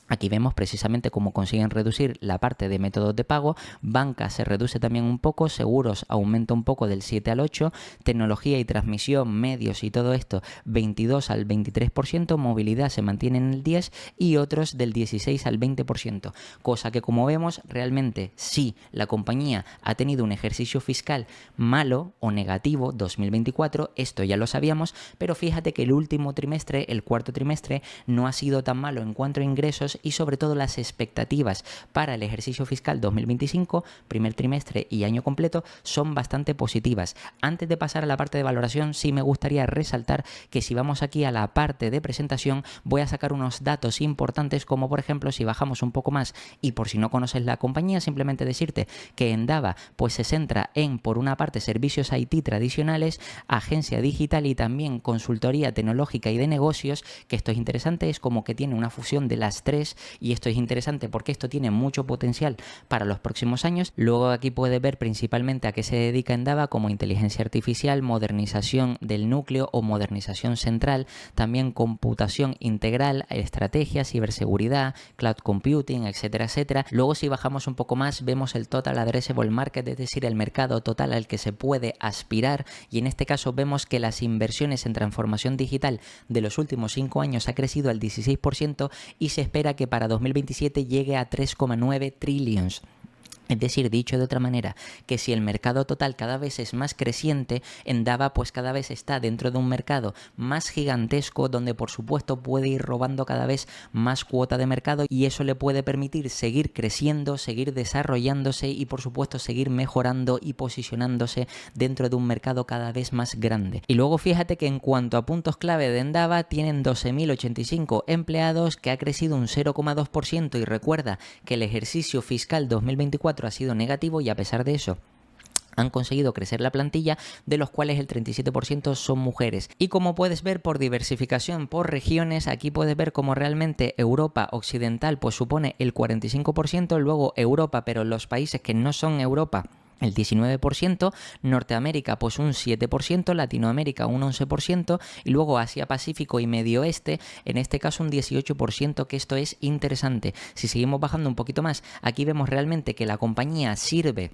aquí vemos precisamente cómo consiguen reducir la parte de métodos de pago. Banca se reduce también un poco, seguros aumenta un poco del 7 al 8, tecnología y transmisión, medios y todo esto 22 al 23%, movilidad se mantiene en el 10 y otros del 16 al 20%, cosa que como vemos realmente sí, la compañía ha tenido un ejercicio fiscal malo o negativo 2024, esto ya lo sabíamos, pero fíjate que el último trimestre, el cuarto trimestre, no ha sido tan malo en cuanto a ingresos, y sobre todo las expectativas para el ejercicio fiscal 2025, primer trimestre y año completo, son bastante positivas. Antes de pasar a la parte de valoración, sí me gustaría resaltar que si vamos aquí a la parte de presentación, voy a sacar unos datos importantes, como por ejemplo si bajamos un poco más, y por si no conoces la compañía, simplemente decirte que Endava pues se centra en, por una parte, servicios IT tradicionales, agencia digital y también consultoría tecnológica y de negocios, que esto es interesante, es como que tiene una fusión de las tres, y esto es interesante porque esto tiene mucho potencial para los próximos años. Luego aquí puedes ver principalmente a qué se dedica Endava, como inteligencia artificial, modernización del núcleo o modernización central, también computación integral, estrategia, ciberseguridad, cloud computing, etcétera, etcétera. Luego si bajamos un poco más vemos el total addressable market, es decir, el mercado total al que se puede aspirar, y en este caso vemos que las inversiones en transformación digital de los últimos 5 años ha crecido al 16% y se espera que para 2027 llegue a 3,9 trillions. Es decir, dicho de otra manera, que si el mercado total cada vez es más creciente, Endava pues cada vez está dentro de un mercado más gigantesco, donde por supuesto puede ir robando cada vez más cuota de mercado, y eso le puede permitir seguir creciendo, seguir desarrollándose y por supuesto seguir mejorando y posicionándose dentro de un mercado cada vez más grande. Y luego fíjate que en cuanto a puntos clave de Endava, tienen 12.085 empleados, que ha crecido un 0,2%, y recuerda que el ejercicio fiscal 2024 ha sido negativo, y a pesar de eso han conseguido crecer la plantilla, de los cuales el 37% son mujeres. Y como puedes ver por diversificación por regiones, aquí puedes ver cómo realmente Europa Occidental pues supone el 45%, luego Europa, pero los países que no son Europa el 19%, Norteamérica pues un 7%, Latinoamérica un 11% y luego Asia Pacífico y Medio Oeste, en este caso un 18%, que esto es interesante. Si seguimos bajando un poquito más, aquí vemos realmente que la compañía sirve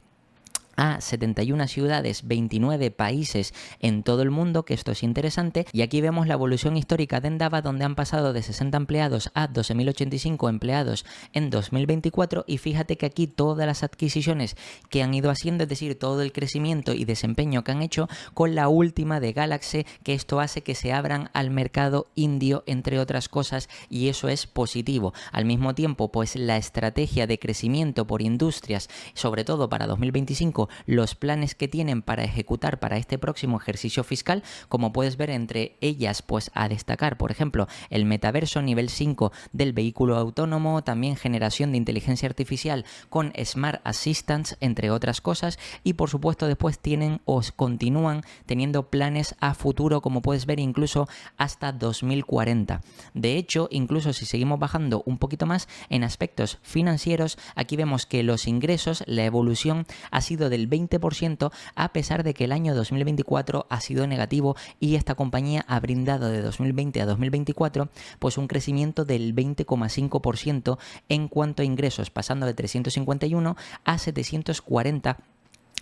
a 71 ciudades, 29 países en todo el mundo, que esto es interesante. Y aquí vemos la evolución histórica de Endava, donde han pasado de 60 empleados a 12.085 empleados en 2024, y fíjate que aquí todas las adquisiciones que han ido haciendo, es decir, todo el crecimiento y desempeño que han hecho con la última de Galaxy, que esto hace que se abran al mercado indio, entre otras cosas, y eso es positivo. Al mismo tiempo, pues la estrategia de crecimiento por industrias, sobre todo para 2025, los planes que tienen para ejecutar para este próximo ejercicio fiscal, como puedes ver entre ellas, pues a destacar, por ejemplo, el metaverso nivel 5 del vehículo autónomo, también generación de inteligencia artificial con Smart Assistants, entre otras cosas, y por supuesto después tienen o continúan teniendo planes a futuro, como puedes ver, incluso hasta 2040. De hecho, incluso si seguimos bajando un poquito más en aspectos financieros, aquí vemos que los ingresos, la evolución ha sido del 20%, a pesar de que el año 2024 ha sido negativo, y esta compañía ha brindado de 2020 a 2024 pues un crecimiento del 20,5% en cuanto a ingresos, pasando de 351 a 740,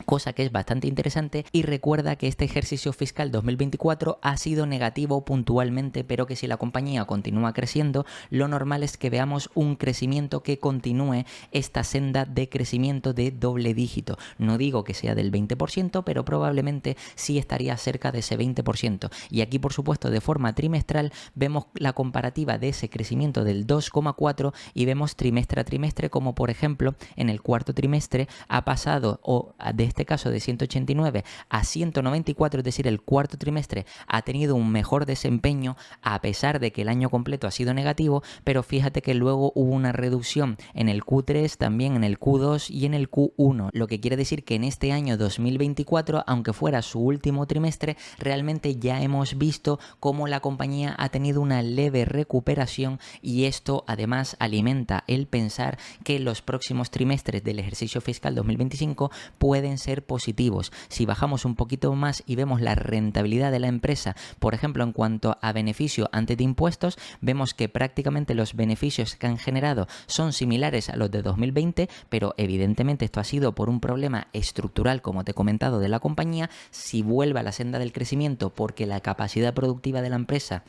cosa que es bastante interesante. Y recuerda que este ejercicio fiscal 2024 ha sido negativo puntualmente, pero que si la compañía continúa creciendo, lo normal es que veamos un crecimiento que continúe esta senda de crecimiento de doble dígito. No digo que sea del 20%, pero probablemente sí estaría cerca de ese 20%. Y aquí, por supuesto, de forma trimestral vemos la comparativa de ese crecimiento del 2,4 y vemos trimestre a trimestre, como por ejemplo en el cuarto trimestre ha pasado, o de este caso de 189 a 194, es decir, el cuarto trimestre ha tenido un mejor desempeño a pesar de que el año completo ha sido negativo, pero fíjate que luego hubo una reducción en el Q3, también en el Q2 y en el Q1, lo que quiere decir que en este año 2024, aunque fuera su último trimestre, realmente ya hemos visto cómo la compañía ha tenido una leve recuperación, y esto además alimenta el pensar que los próximos trimestres del ejercicio fiscal 2025 pueden ser positivos. Si bajamos un poquito más y vemos la rentabilidad de la empresa, por ejemplo, en cuanto a beneficio antes de impuestos, vemos que prácticamente los beneficios que han generado son similares a los de 2020, pero evidentemente esto ha sido por un problema estructural, como te he comentado, de la compañía. Si vuelve a la senda del crecimiento porque la capacidad productiva de la empresa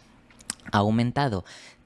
ha aumentado,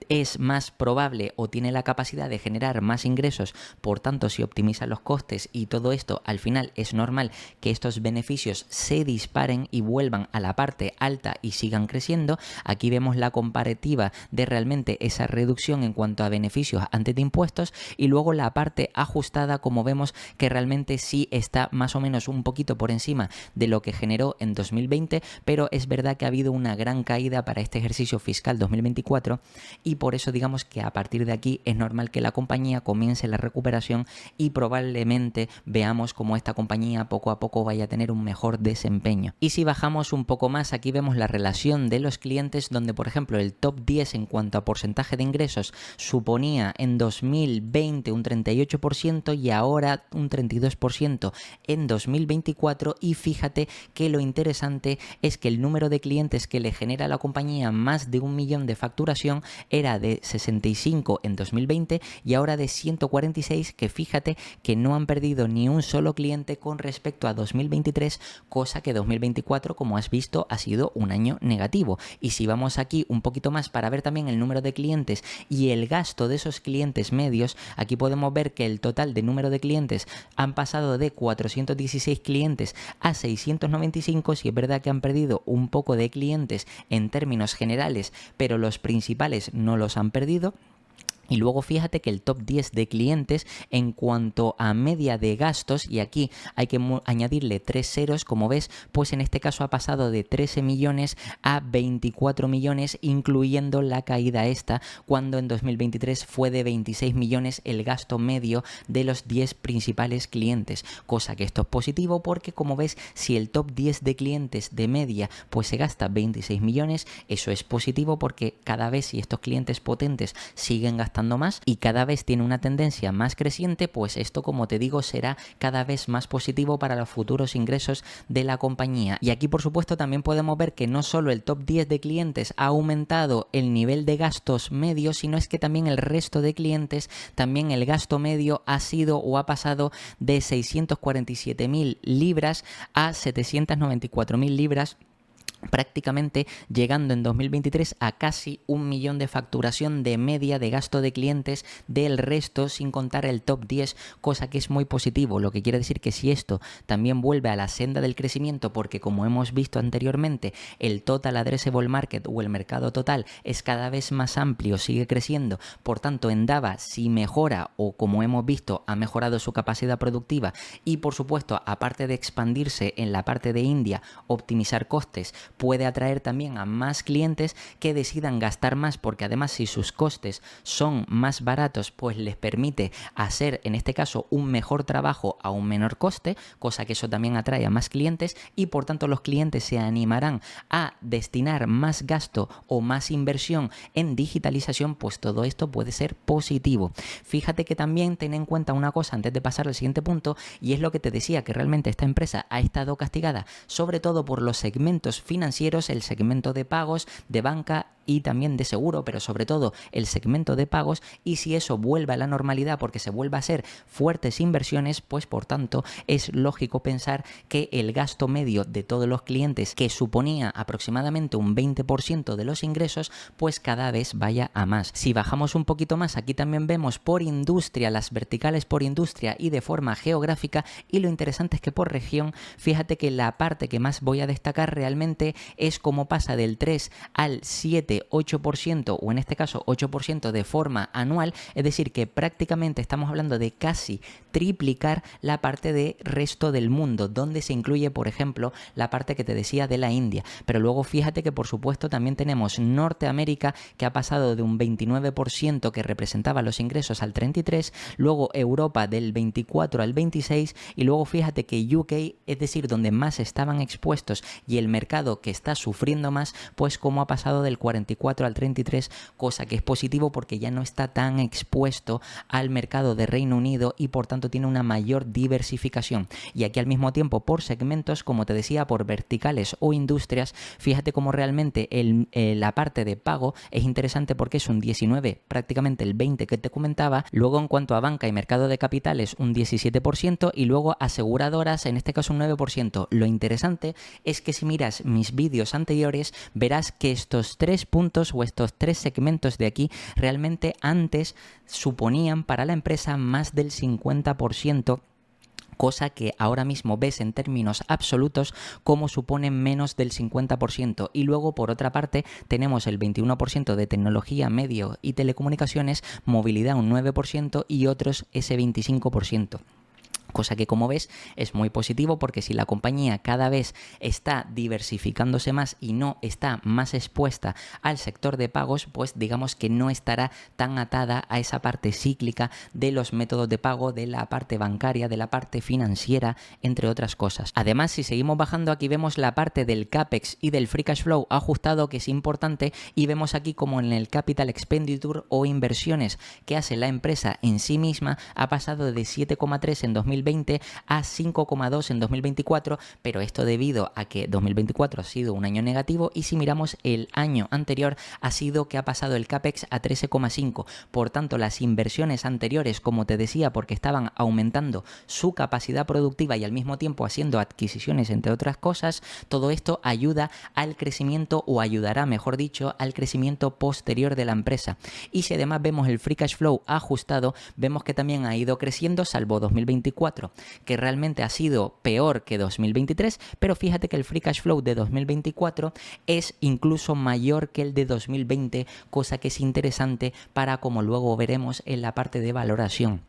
es más probable o tiene la capacidad de generar más ingresos, por tanto si optimizan los costes y todo esto, al final es normal que estos beneficios se disparen y vuelvan a la parte alta y sigan creciendo. Aquí vemos la comparativa de realmente esa reducción en cuanto a beneficios antes de impuestos, y luego la parte ajustada, como vemos que realmente sí está más o menos un poquito por encima de lo que generó en 2020, pero es verdad que ha habido una gran caída para este ejercicio fiscal 2024, y por eso digamos que a partir de aquí es normal que la compañía comience la recuperación y probablemente veamos cómo esta compañía poco a poco vaya a tener un mejor desempeño. Y si bajamos un poco más, aquí vemos la relación de los clientes, donde por ejemplo el top 10 en cuanto a porcentaje de ingresos suponía en 2020 un 38% y ahora un 32% en 2024, y fíjate que lo interesante es que el número de clientes que le genera a la compañía más de 1 millón de facturación era de 65 en 2020 y ahora de 146, que fíjate que no han perdido ni un solo cliente con respecto a 2023, cosa que 2024, como has visto, ha sido un año negativo. Y si vamos aquí un poquito más para ver también el número de clientes y el gasto de esos clientes medios, aquí podemos ver que el total de número de clientes han pasado de 416 clientes a 695, si es verdad que han perdido un poco de clientes en términos generales, pero los principales no los han perdido. Y luego fíjate que el top 10 de clientes en cuanto a media de gastos, y aquí hay que añadirle 3 ceros, como ves, pues en este caso ha pasado de 13 millones a 24 millones, incluyendo la caída esta, cuando en 2023 fue de 26 millones el gasto medio de los 10 principales clientes, cosa que esto es positivo porque, como ves, si el top 10 de clientes de media pues se gasta 26 millones, eso es positivo porque cada vez si estos clientes potentes siguen gastando gastando más y cada vez tiene una tendencia más creciente, pues esto, como te digo, será cada vez más positivo para los futuros ingresos de la compañía. Y aquí, por supuesto, también podemos ver que no solo el top 10 de clientes ha aumentado el nivel de gastos medios, sino es que también el resto de clientes, también el gasto medio ha sido o ha pasado de 647.000 libras a 794.000 libras, prácticamente llegando en 2023 a casi 1 millón de facturación de media de gasto de clientes del resto, sin contar el top 10, cosa que es muy positivo, lo que quiere decir que si esto también vuelve a la senda del crecimiento, porque como hemos visto anteriormente, el total addressable market o el mercado total es cada vez más amplio, sigue creciendo, por tanto Endava, si mejora o como hemos visto ha mejorado su capacidad productiva y por supuesto, aparte de expandirse en la parte de India, optimizar costes, puede atraer también a más clientes que decidan gastar más, porque además si sus costes son más baratos, pues les permite hacer en este caso un mejor trabajo a un menor coste, cosa que eso también atrae a más clientes y por tanto los clientes se animarán a destinar más gasto o más inversión en digitalización, pues todo esto puede ser positivo. Fíjate que también ten en cuenta una cosa antes de pasar al siguiente punto, y es lo que te decía, que realmente esta empresa ha estado castigada sobre todo por los segmentos financieros, el segmento de pagos, de banca y también de seguro, pero sobre todo el segmento de pagos, y si eso vuelve a la normalidad porque se vuelva a ser fuertes inversiones, pues por tanto es lógico pensar que el gasto medio de todos los clientes, que suponía aproximadamente un 20% de los ingresos, pues cada vez vaya a más. Si bajamos un poquito más, aquí también vemos por industria, las verticales por industria y de forma geográfica, y lo interesante es que por región, fíjate que la parte que más voy a destacar realmente es cómo pasa del 3 al 7-8%, o en este caso 8% de forma anual, es decir que prácticamente estamos hablando de casi triplicar la parte de resto del mundo, donde se incluye por ejemplo la parte que te decía de la India, pero luego fíjate que por supuesto también tenemos Norteamérica, que ha pasado de un 29% que representaba los ingresos al 33%, luego Europa del 24 al 26%, y luego fíjate que UK, es decir, donde más estaban expuestos y el mercado que está sufriendo más, pues como ha pasado del 44 al 33%, cosa que es positivo porque ya no está tan expuesto al mercado de Reino Unido y por tanto tiene una mayor diversificación. Y aquí al mismo tiempo por segmentos, como te decía, por verticales o industrias, fíjate cómo realmente la parte de pago es interesante porque es un 19, prácticamente el 20 que te comentaba, luego en cuanto a banca y mercado de capitales un 17% y luego aseguradoras en este caso un 9%. Lo interesante es que si miras mis vídeos anteriores verás que estos tres puntos o estos tres segmentos de aquí realmente antes suponían para la empresa más del 50%, cosa que ahora mismo ves en términos absolutos como suponen menos del 50%. Y luego por otra parte tenemos el 21% de tecnología, medio y telecomunicaciones, movilidad un 9% y otros ese 25%. Cosa que como ves es muy positivo porque si la compañía cada vez está diversificándose más y no está más expuesta al sector de pagos, pues digamos que no estará tan atada a esa parte cíclica de los métodos de pago, de la parte bancaria, de la parte financiera, entre otras cosas. Además, si seguimos bajando, aquí vemos la parte del CAPEX y del Free Cash Flow ajustado, que es importante, y vemos aquí como en el Capital Expenditure o inversiones que hace la empresa en sí misma ha pasado de 7,3 en 2020 a 5,2 en 2024, pero esto debido a que 2024 ha sido un año negativo y si miramos el año anterior ha sido que ha pasado el CAPEX a 13,5. Por tanto, las inversiones anteriores, como te decía, porque estaban aumentando su capacidad productiva y al mismo tiempo haciendo adquisiciones, entre otras cosas, todo esto ayuda al crecimiento o ayudará, mejor dicho, al crecimiento posterior de la empresa. Y si además vemos el Free Cash Flow ajustado, vemos que también ha ido creciendo, salvo 2024, que realmente ha sido peor que 2023, pero fíjate que el Free Cash Flow de 2024 es incluso mayor que el de 2020, cosa que es interesante para, como luego veremos en la parte de valoración.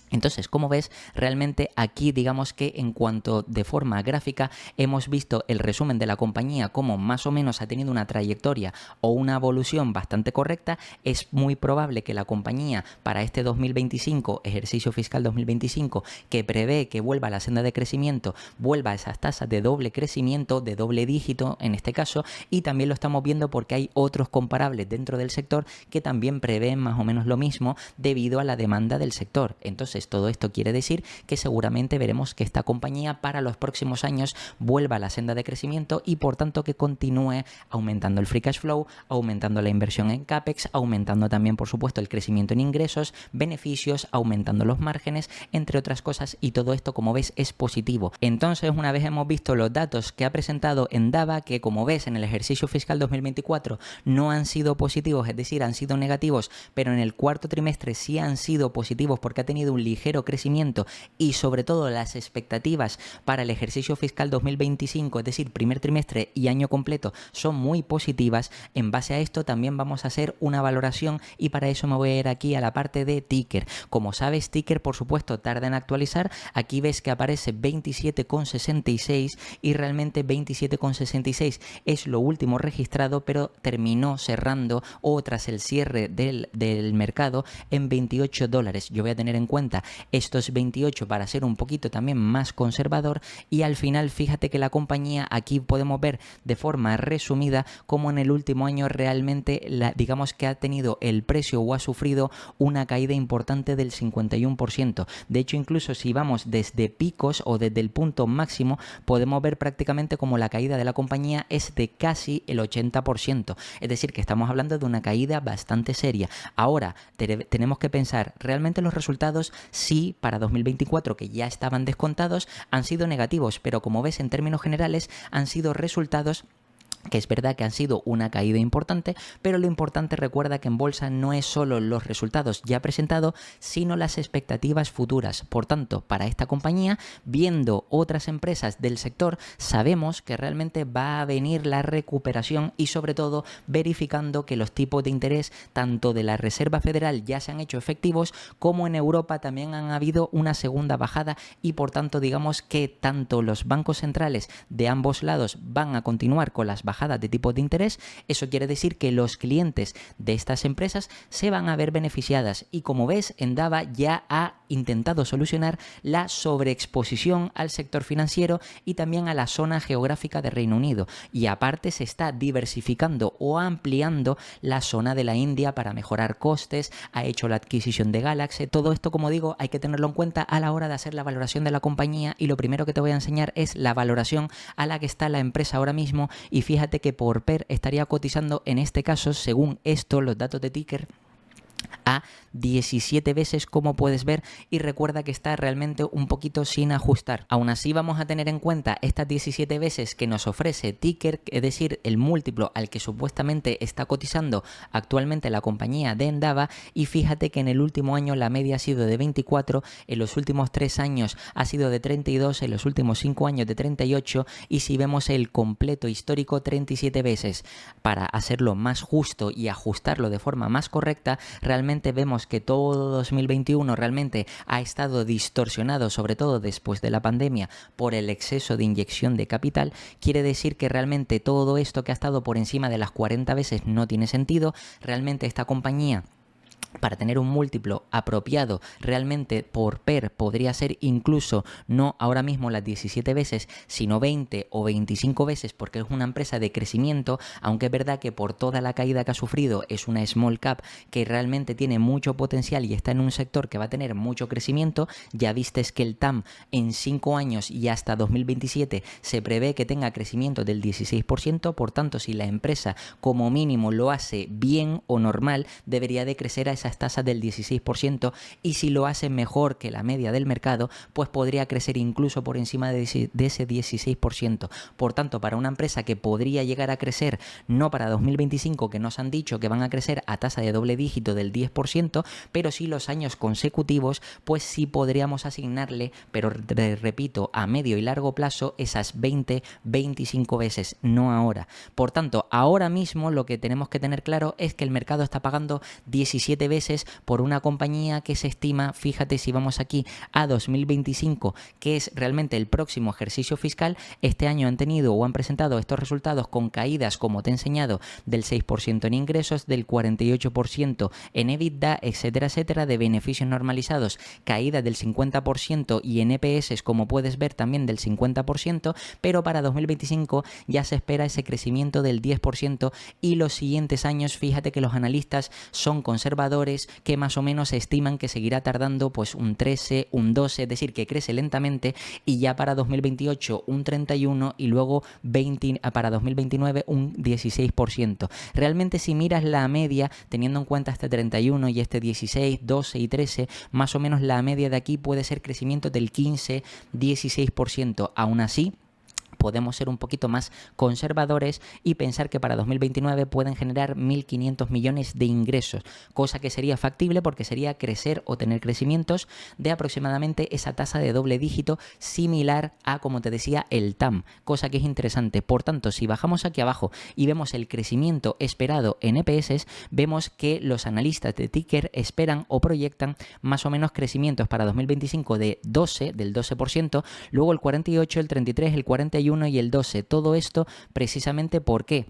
Entonces, como ves, realmente aquí digamos que en cuanto de forma gráfica hemos visto el resumen de la compañía como más o menos ha tenido una trayectoria o una evolución bastante correcta. Es muy probable que la compañía para este 2025, ejercicio fiscal 2025, que prevé que vuelva a la senda de crecimiento, vuelva a esas tasas de doble crecimiento, de doble dígito en este caso, y también lo estamos viendo porque hay otros comparables dentro del sector que también prevén más o menos lo mismo debido a la demanda del sector. Entonces, todo esto quiere decir que seguramente veremos que esta compañía para los próximos años vuelva a la senda de crecimiento y por tanto que continúe aumentando el free cash flow, aumentando la inversión en CAPEX, aumentando también por supuesto el crecimiento en ingresos, beneficios, aumentando los márgenes, entre otras cosas, y todo esto como ves es positivo. Entonces, una vez hemos visto los datos que ha presentado Endava, que como ves en el ejercicio fiscal 2024 no han sido positivos, es decir, han sido negativos, pero en el cuarto trimestre sí han sido positivos porque ha tenido un ligero crecimiento y sobre todo las expectativas para el ejercicio fiscal 2025, es decir, primer trimestre y año completo, son muy positivas. En base a esto también vamos a hacer una valoración y para eso me voy a ir aquí a la parte de ticker. Como sabes, ticker por supuesto tarda en actualizar. Aquí ves que aparece 27,66 y realmente 27,66 es lo último registrado, pero terminó cerrando o tras el cierre del mercado en $28. Yo voy a tener en cuenta estos 28 para ser un poquito también más conservador, y al final fíjate que la compañía aquí podemos ver de forma resumida cómo en el último año realmente digamos que ha tenido el precio o ha sufrido una caída importante del 51%. De hecho, incluso si vamos desde picos o desde el punto máximo, podemos ver prácticamente como la caída de la compañía es de casi el 80%. Es decir, que estamos hablando de una caída bastante seria. Ahora, tenemos que pensar, realmente los resultados sí para 2024, que ya estaban descontados, han sido negativos, pero como ves en términos generales han sido resultados que es verdad que han sido una caída importante, pero lo importante, recuerda que en bolsa no es solo los resultados ya presentados, sino las expectativas futuras. Por tanto, para esta compañía, viendo otras empresas del sector, sabemos que realmente va a venir la recuperación y sobre todo verificando que los tipos de interés tanto de la Reserva Federal ya se han hecho efectivos, como en Europa también han habido una segunda bajada y por tanto digamos que tanto los bancos centrales de ambos lados van a continuar con las bajadas de tipos de interés. Eso quiere decir que los clientes de estas empresas se van a ver beneficiadas y como ves, Endava ya ha intentado solucionar la sobreexposición al sector financiero y también a la zona geográfica de Reino Unido, y aparte se está diversificando o ampliando la zona de la India para mejorar costes, ha hecho la adquisición de Galaxy. Todo esto, como digo, hay que tenerlo en cuenta a la hora de hacer la valoración de la compañía, y lo primero que te voy a enseñar es la valoración a la que está la empresa ahora mismo, y fíjate que por PER estaría cotizando en este caso, según esto, los datos de ticker, a 17 veces, como puedes ver, y recuerda que está realmente un poquito sin ajustar. Aún así vamos a tener en cuenta estas 17 veces que nos ofrece ticker, es decir, el múltiplo al que supuestamente está cotizando actualmente la compañía de Endava, y fíjate que en el último año la media ha sido de 24, en los últimos 3 años ha sido de 32, en los últimos 5 años de 38, y si vemos el completo histórico 37 veces. Para hacerlo más justo y ajustarlo de forma más correcta, realmente vemos que todo 2021 realmente ha estado distorsionado, sobre todo después de la pandemia, por el exceso de inyección de capital. Quiere decir que realmente todo esto que ha estado por encima de las 40 veces no tiene sentido. Realmente esta compañía, para tener un múltiplo apropiado realmente por PER, podría ser incluso no ahora mismo las 17 veces, sino 20 o 25 veces, porque es una empresa de crecimiento, aunque es verdad que por toda la caída que ha sufrido es una small cap que realmente tiene mucho potencial y está en un sector que va a tener mucho crecimiento. Ya vistes que el TAM en 5 años y hasta 2027 se prevé que tenga crecimiento del 16%, por tanto si la empresa como mínimo lo hace bien o normal, debería de crecer a esas tasas del 16%, y si lo hace mejor que la media del mercado, pues podría crecer incluso por encima de ese 16%. Por tanto, para una empresa que podría llegar a crecer, no para 2025, que nos han dicho que van a crecer a tasa de doble dígito del 10%, pero sí los años consecutivos, pues sí podríamos asignarle, pero repito, a medio y largo plazo, esas 20-25 veces, no ahora. Por tanto, ahora mismo lo que tenemos que tener claro es que el mercado está pagando 17 17 veces por una compañía que se estima, fíjate si vamos aquí a 2025, que es realmente el próximo ejercicio fiscal, este año han tenido o han presentado estos resultados con caídas, como te he enseñado, del 6% en ingresos, del 48% en EBITDA, etcétera, etcétera, de beneficios normalizados, caída del 50% y en EPS, como puedes ver, también del 50%, pero para 2025 ya se espera ese crecimiento del 10% y los siguientes años, fíjate que los analistas son conservadores, que más o menos estiman que seguirá tardando pues un 13, un 12, es decir, que crece lentamente, y ya para 2028 un 31 y luego para 2029 un 16%. Realmente si miras la media, teniendo en cuenta este 31 y este 16, 12 y 13, más o menos la media de aquí puede ser crecimiento del 15, 16%. Aún así, podemos ser un poquito más conservadores y pensar que para 2029 pueden generar 1.500 millones de ingresos, cosa que sería factible porque sería crecer o tener crecimientos de aproximadamente esa tasa de doble dígito, similar a, como te decía, el TAM, cosa que es interesante. Por tanto, si bajamos aquí abajo y vemos el crecimiento esperado en EPS, vemos que los analistas de Ticker esperan o proyectan más o menos crecimientos para 2025 del 12%, luego el 48, el 33, el 41 y el 12. Todo esto precisamente, ¿por qué?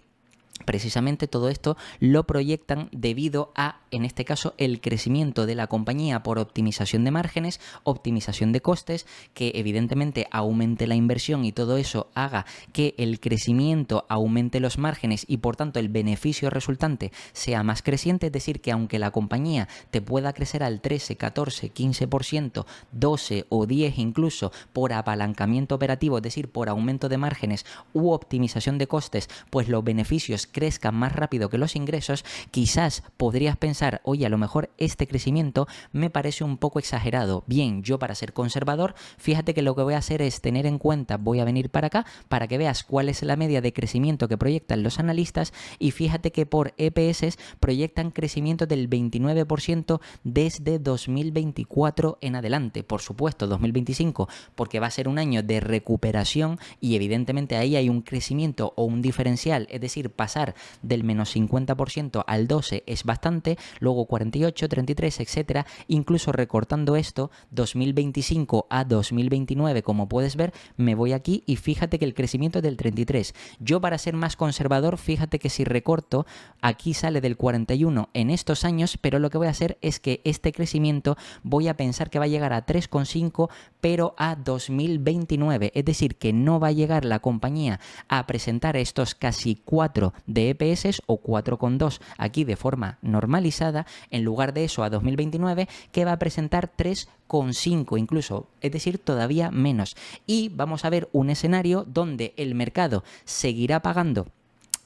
Precisamente todo esto lo proyectan debido a, en este caso, el crecimiento de la compañía por optimización de márgenes, optimización de costes, que evidentemente aumente la inversión y todo eso haga que el crecimiento aumente los márgenes y por tanto el beneficio resultante sea más creciente. Es decir, que aunque la compañía te pueda crecer al 13, 14, 15%, 12 o 10 incluso por apalancamiento operativo, es decir, por aumento de márgenes u optimización de costes, pues los beneficios crezcan más rápido que los ingresos, quizás podrías pensar, oye, a lo mejor este crecimiento me parece un poco exagerado. Bien, yo para ser conservador, fíjate que lo que voy a hacer es tener en cuenta, voy a venir para acá para que veas cuál es la media de crecimiento que proyectan los analistas y fíjate que por EPS proyectan crecimiento del 29% desde 2024 en adelante. Por supuesto, 2025, porque va a ser un año de recuperación y evidentemente ahí hay un crecimiento o un diferencial, es decir, pasar del menos 50% al 12 es bastante, luego 48, 33, etcétera. Incluso recortando esto, 2025 a 2029, como puedes ver, me voy aquí y fíjate que el crecimiento es del 33. Yo, para ser más conservador, fíjate que si recorto, aquí sale del 41 en estos años, pero lo que voy a hacer es que este crecimiento voy a pensar que va a llegar a 3,5, pero a 2029. Es decir, que no va a llegar la compañía a presentar estos casi 4 de EPS o 4,2 aquí de forma normalizada, en lugar de eso a 2029, que va a presentar 3,5 incluso, es decir, todavía menos. Y vamos a ver un escenario donde el mercado seguirá pagando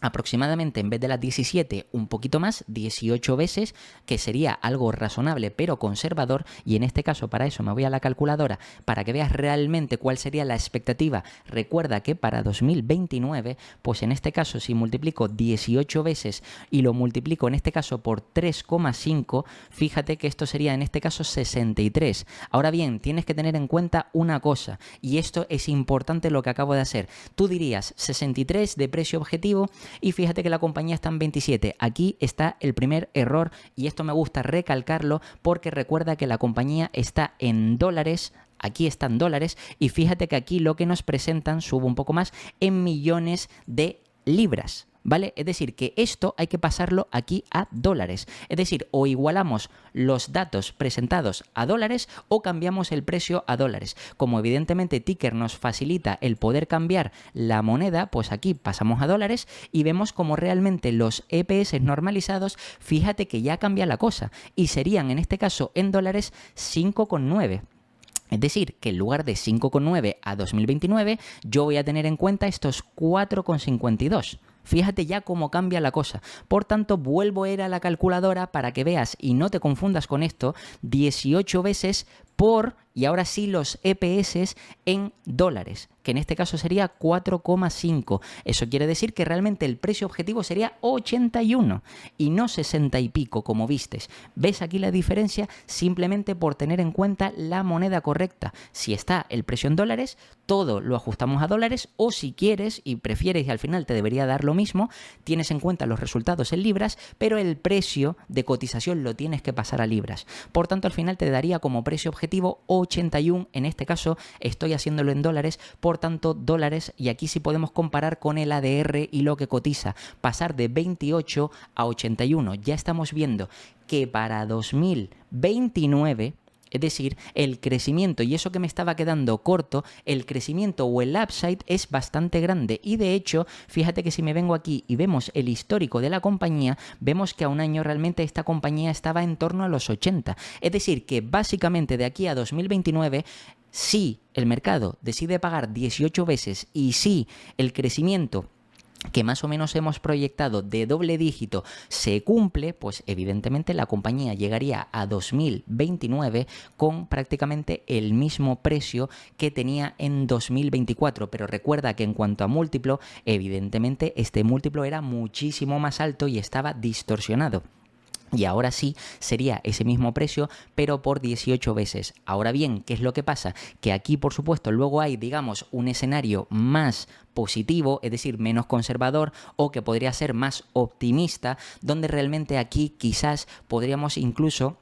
aproximadamente, en vez de las 17, un poquito más, 18 veces, que sería algo razonable pero conservador, y en este caso para eso me voy a la calculadora para que veas realmente cuál sería la expectativa. Recuerda que para 2029, pues en este caso si multiplico 18 veces y lo multiplico en este caso por 3,5, fíjate que esto sería en este caso 63. Ahora bien, tienes que tener en cuenta una cosa, y esto es importante lo que acabo de hacer. Tú dirías 63 de precio objetivo, y fíjate que la compañía está en 27. Aquí está el primer error y esto me gusta recalcarlo porque recuerda que la compañía está en dólares. Aquí están dólares y fíjate que aquí lo que nos presentan, subo un poco más, en millones de libras. ¿Vale? Es decir, que esto hay que pasarlo aquí a dólares. Es decir, o igualamos los datos presentados a dólares o cambiamos el precio a dólares. Como evidentemente Ticker nos facilita el poder cambiar la moneda, pues aquí pasamos a dólares y vemos como realmente los EPS normalizados, fíjate que ya cambia la cosa y serían en este caso en dólares 5,9. Es decir, que en lugar de 5,9 a 2029, yo voy a tener en cuenta estos 4,52. Fíjate ya cómo cambia la cosa. Por tanto, vuelvo a ir a la calculadora para que veas y no te confundas con esto, 18 veces por y ahora sí los EPS en dólares, que en este caso sería 4,5. Eso quiere decir que realmente el precio objetivo sería 81 y no 60 y pico, como vistes. ¿Ves aquí la diferencia? Simplemente por tener en cuenta la moneda correcta. Si está el precio en dólares, todo lo ajustamos a dólares, o si quieres y prefieres, y al final te debería dar lo mismo, tienes en cuenta los resultados en libras, pero el precio de cotización lo tienes que pasar a libras. Por tanto, al final te daría como precio objetivo 81. En este caso estoy haciéndolo en dólares, por tanto dólares, y aquí sí podemos comparar con el ADR y lo que cotiza. Pasar de 28 a 81. Ya estamos viendo que para 2029... es decir, el crecimiento, y eso que me estaba quedando corto, el crecimiento o el upside es bastante grande. Y de hecho, fíjate que si me vengo aquí y vemos el histórico de la compañía, vemos que a un año realmente esta compañía estaba en torno a los 80. Es decir, que básicamente de aquí a 2029... si el mercado decide pagar 18 veces y si el crecimiento que más o menos hemos proyectado de doble dígito se cumple, pues evidentemente la compañía llegaría a 2029 con prácticamente el mismo precio que tenía en 2024. Pero recuerda que en cuanto a múltiplo, evidentemente este múltiplo era muchísimo más alto y estaba distorsionado. Y ahora sí sería ese mismo precio, pero por 18 veces. Ahora bien, ¿qué es lo que pasa? Que aquí, por supuesto, luego hay, digamos, un escenario más positivo, es decir, menos conservador, o que podría ser más optimista, donde realmente aquí quizás podríamos incluso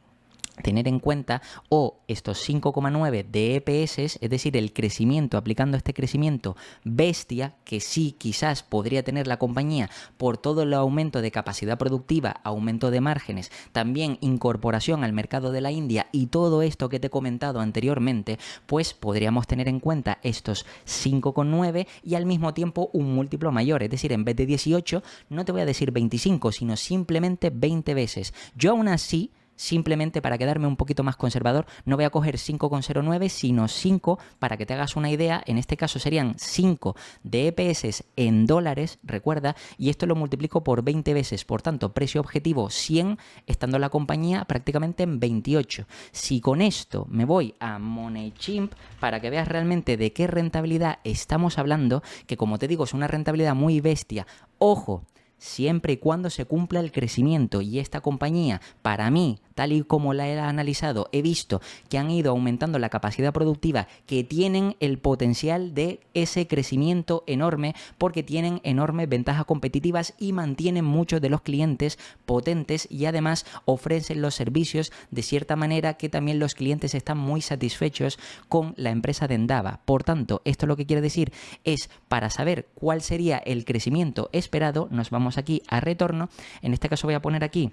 tener en cuenta o estos 5,9 de EPS, es decir, el crecimiento, aplicando este crecimiento bestia, que sí quizás podría tener la compañía por todo el aumento de capacidad productiva, aumento de márgenes, también incorporación al mercado de la India y todo esto que te he comentado anteriormente, pues podríamos tener en cuenta estos 5,9 y al mismo tiempo un múltiplo mayor, es decir, en vez de 18, no te voy a decir 25, sino simplemente 20 veces. Yo aún así, simplemente para quedarme un poquito más conservador, no voy a coger 5,09, sino 5, para que te hagas una idea. En este caso serían 5 de EPS en dólares, recuerda, y esto lo multiplico por 20 veces. Por tanto, precio objetivo 100, estando la compañía prácticamente en 28. Si con esto me voy a MoneyChimp, para que veas realmente de qué rentabilidad estamos hablando, que como te digo es una rentabilidad muy bestia. Ojo, siempre y cuando se cumpla el crecimiento, y esta compañía, para mí, tal y como la he analizado, he visto que han ido aumentando la capacidad productiva, que tienen el potencial de ese crecimiento enorme, porque tienen enormes ventajas competitivas y mantienen muchos de los clientes potentes, y además ofrecen los servicios de cierta manera que también los clientes están muy satisfechos con la empresa de Endava. Por tanto, esto lo que quiere decir es, para saber cuál sería el crecimiento esperado, nos vamos aquí a retorno. En este caso voy a poner aquí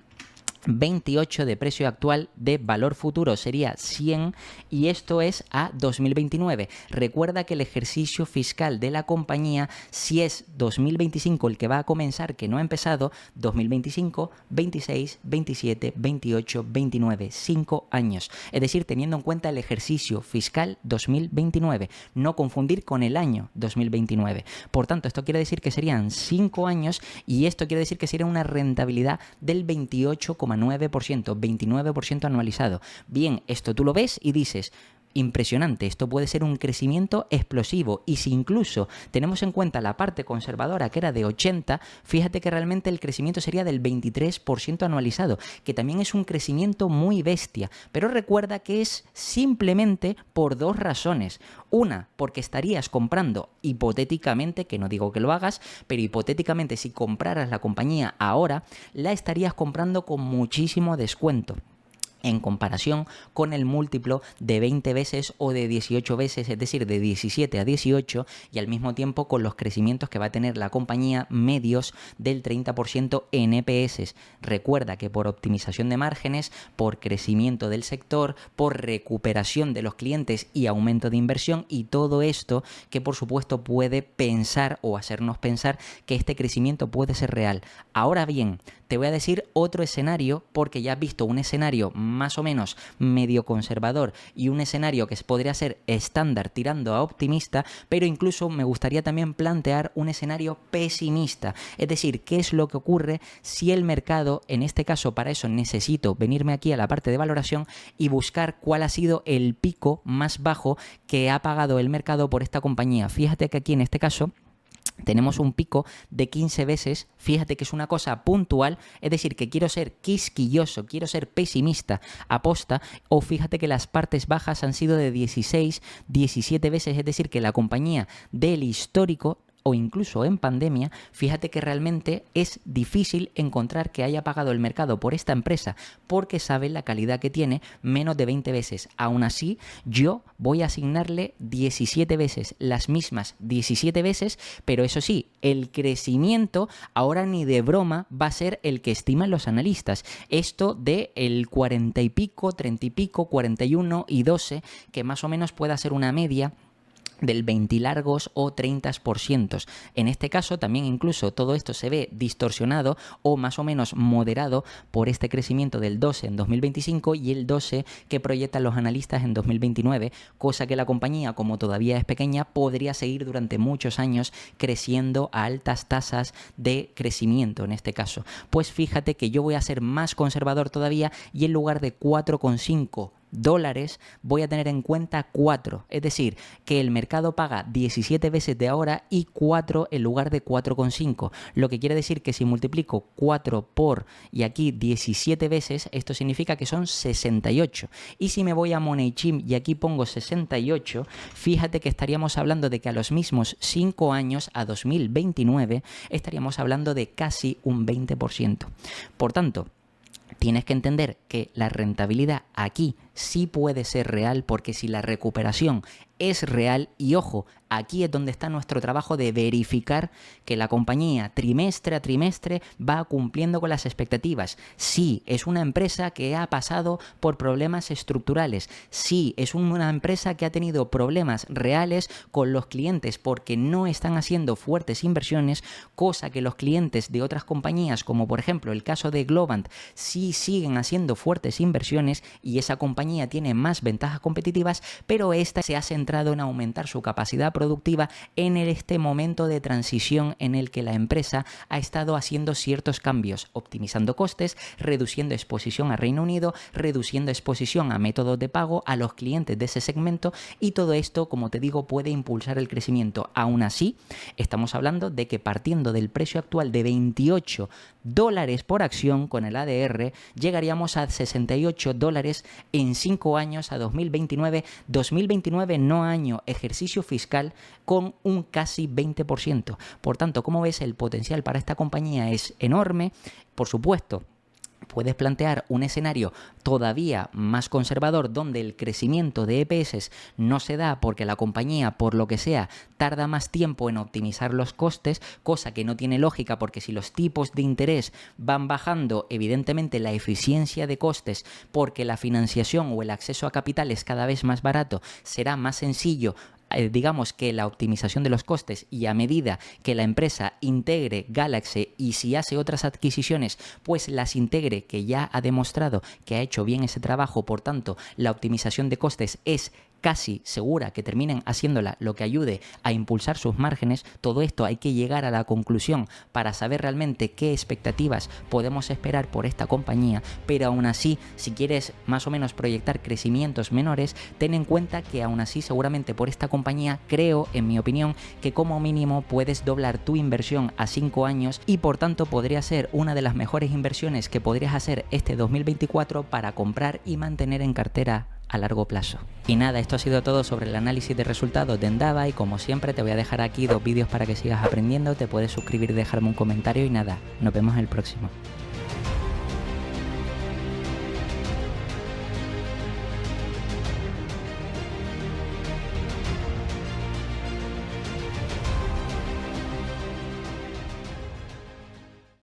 28 de precio actual, de valor futuro sería 100, y esto es a 2029. Recuerda que el ejercicio fiscal de la compañía, si es 2025 el que va a comenzar, que no ha empezado, 2025, 26, 27, 28, 29, 5 años. Es decir, teniendo en cuenta el ejercicio fiscal 2029, no confundir con el año 2029. Por tanto, esto quiere decir que serían 5 años, y esto quiere decir que sería una rentabilidad del 28,9%, 29% anualizado. Bien, esto tú lo ves y dices, impresionante, esto puede ser un crecimiento explosivo. Y si incluso tenemos en cuenta la parte conservadora, que era de 80, fíjate que realmente el crecimiento sería del 23% anualizado, que también es un crecimiento muy bestia. Pero recuerda que es simplemente por dos razones. Una, porque estarías comprando hipotéticamente, que no digo que lo hagas, pero hipotéticamente si compraras la compañía ahora, la estarías comprando con muchísimo descuento en comparación con el múltiplo de 20 veces o de 18 veces, es decir, de 17 a 18, y al mismo tiempo con los crecimientos que va a tener la compañía medios del 30% en EPS. Recuerda que por optimización de márgenes, por crecimiento del sector, por recuperación de los clientes y aumento de inversión, y todo esto que por supuesto puede pensar o hacernos pensar que este crecimiento puede ser real. Ahora bien, te voy a decir otro escenario, porque ya has visto un escenario más o menos medio conservador y un escenario que podría ser estándar tirando a optimista, pero incluso me gustaría también plantear un escenario pesimista, es decir, qué es lo que ocurre si el mercado, en este caso para eso necesito venirme aquí a la parte de valoración y buscar cuál ha sido el pico más bajo que ha pagado el mercado por esta compañía. Fíjate que aquí en este caso tenemos un pico de 15 veces, fíjate que es una cosa puntual, es decir, que quiero ser quisquilloso, quiero ser pesimista aposta, o fíjate que las partes bajas han sido de 16, 17 veces, es decir, que la compañía del histórico o incluso en pandemia, fíjate que realmente es difícil encontrar que haya pagado el mercado por esta empresa porque saben la calidad que tiene, menos de 20 veces. Aún así, yo voy a asignarle 17 veces, las mismas 17 veces, pero eso sí, el crecimiento ahora ni de broma va a ser el que estiman los analistas. Esto de el 40 y pico, 30 y pico, 41 y 12, que más o menos pueda ser una media del 20 largos o 30%. En este caso también incluso todo esto se ve distorsionado o más o menos moderado por este crecimiento del 12 en 2025 y el 12 que proyectan los analistas en 2029, cosa que la compañía, como todavía es pequeña, podría seguir durante muchos años creciendo a altas tasas de crecimiento en este caso. Pues fíjate que yo voy a ser más conservador todavía y en lugar de 4,5 dólares voy a tener en cuenta 4, es decir, que el mercado paga 17 veces de ahora y 4 en lugar de 4,5, lo que quiere decir que si multiplico 4 por y aquí 17 veces, esto significa que son 68, y si me voy a MoneyChim y aquí pongo 68, fíjate que estaríamos hablando de que a los mismos 5 años, a 2029, estaríamos hablando de casi un 20%. Por tanto, tienes que entender que la rentabilidad aquí sí puede ser real, porque si la recuperación es real, y ojo, aquí es donde está nuestro trabajo de verificar que la compañía trimestre a trimestre va cumpliendo con las expectativas. Sí, es una empresa que ha pasado por problemas estructurales. Sí, es una empresa que ha tenido problemas reales con los clientes porque no están haciendo fuertes inversiones, cosa que los clientes de otras compañías, como por ejemplo el caso de Globant, sí siguen haciendo fuertes inversiones y esa compañía tiene más ventajas competitivas, pero esta se ha centrado en aumentar su capacidad productiva en este momento de transición en el que la empresa ha estado haciendo ciertos cambios, optimizando costes, reduciendo exposición a Reino Unido, reduciendo exposición a métodos de pago a los clientes de ese segmento, y todo esto, como te digo, puede impulsar el crecimiento. Aún así, estamos hablando de que partiendo del precio actual de 28 dólares por acción con el ADR, llegaríamos a 68 dólares en 5 años a 2029. 2029 no año ejercicio fiscal, con un casi 20%. Por tanto, como ves, el potencial para esta compañía es enorme. Por supuesto, puedes plantear un escenario todavía más conservador donde el crecimiento de EPS no se da porque la compañía, por lo que sea, tarda más tiempo en optimizar los costes, cosa que no tiene lógica porque si los tipos de interés van bajando, evidentemente la eficiencia de costes, porque la financiación o el acceso a capital es cada vez más barato, será más sencillo digamos que la optimización de los costes, y a medida que la empresa integre Galaxy y si hace otras adquisiciones pues las integre, que ya ha demostrado que ha hecho bien ese trabajo, por tanto la optimización de costes es casi segura que terminen haciéndola, lo que ayude a impulsar sus márgenes. Todo esto hay que llegar a la conclusión para saber realmente qué expectativas podemos esperar por esta compañía, pero aún así, si quieres más o menos proyectar crecimientos menores, ten en cuenta que aún así seguramente por esta compañía, creo, en mi opinión, que como mínimo puedes doblar tu inversión a 5 años y por tanto podría ser una de las mejores inversiones que podrías hacer este 2024 para comprar y mantener en cartera a largo plazo. Y nada, esto ha sido todo sobre el análisis de resultados de Endava, y como siempre te voy a dejar aquí 2 vídeos para que sigas aprendiendo, te puedes suscribir y dejarme un comentario, y nada, nos vemos en el próximo.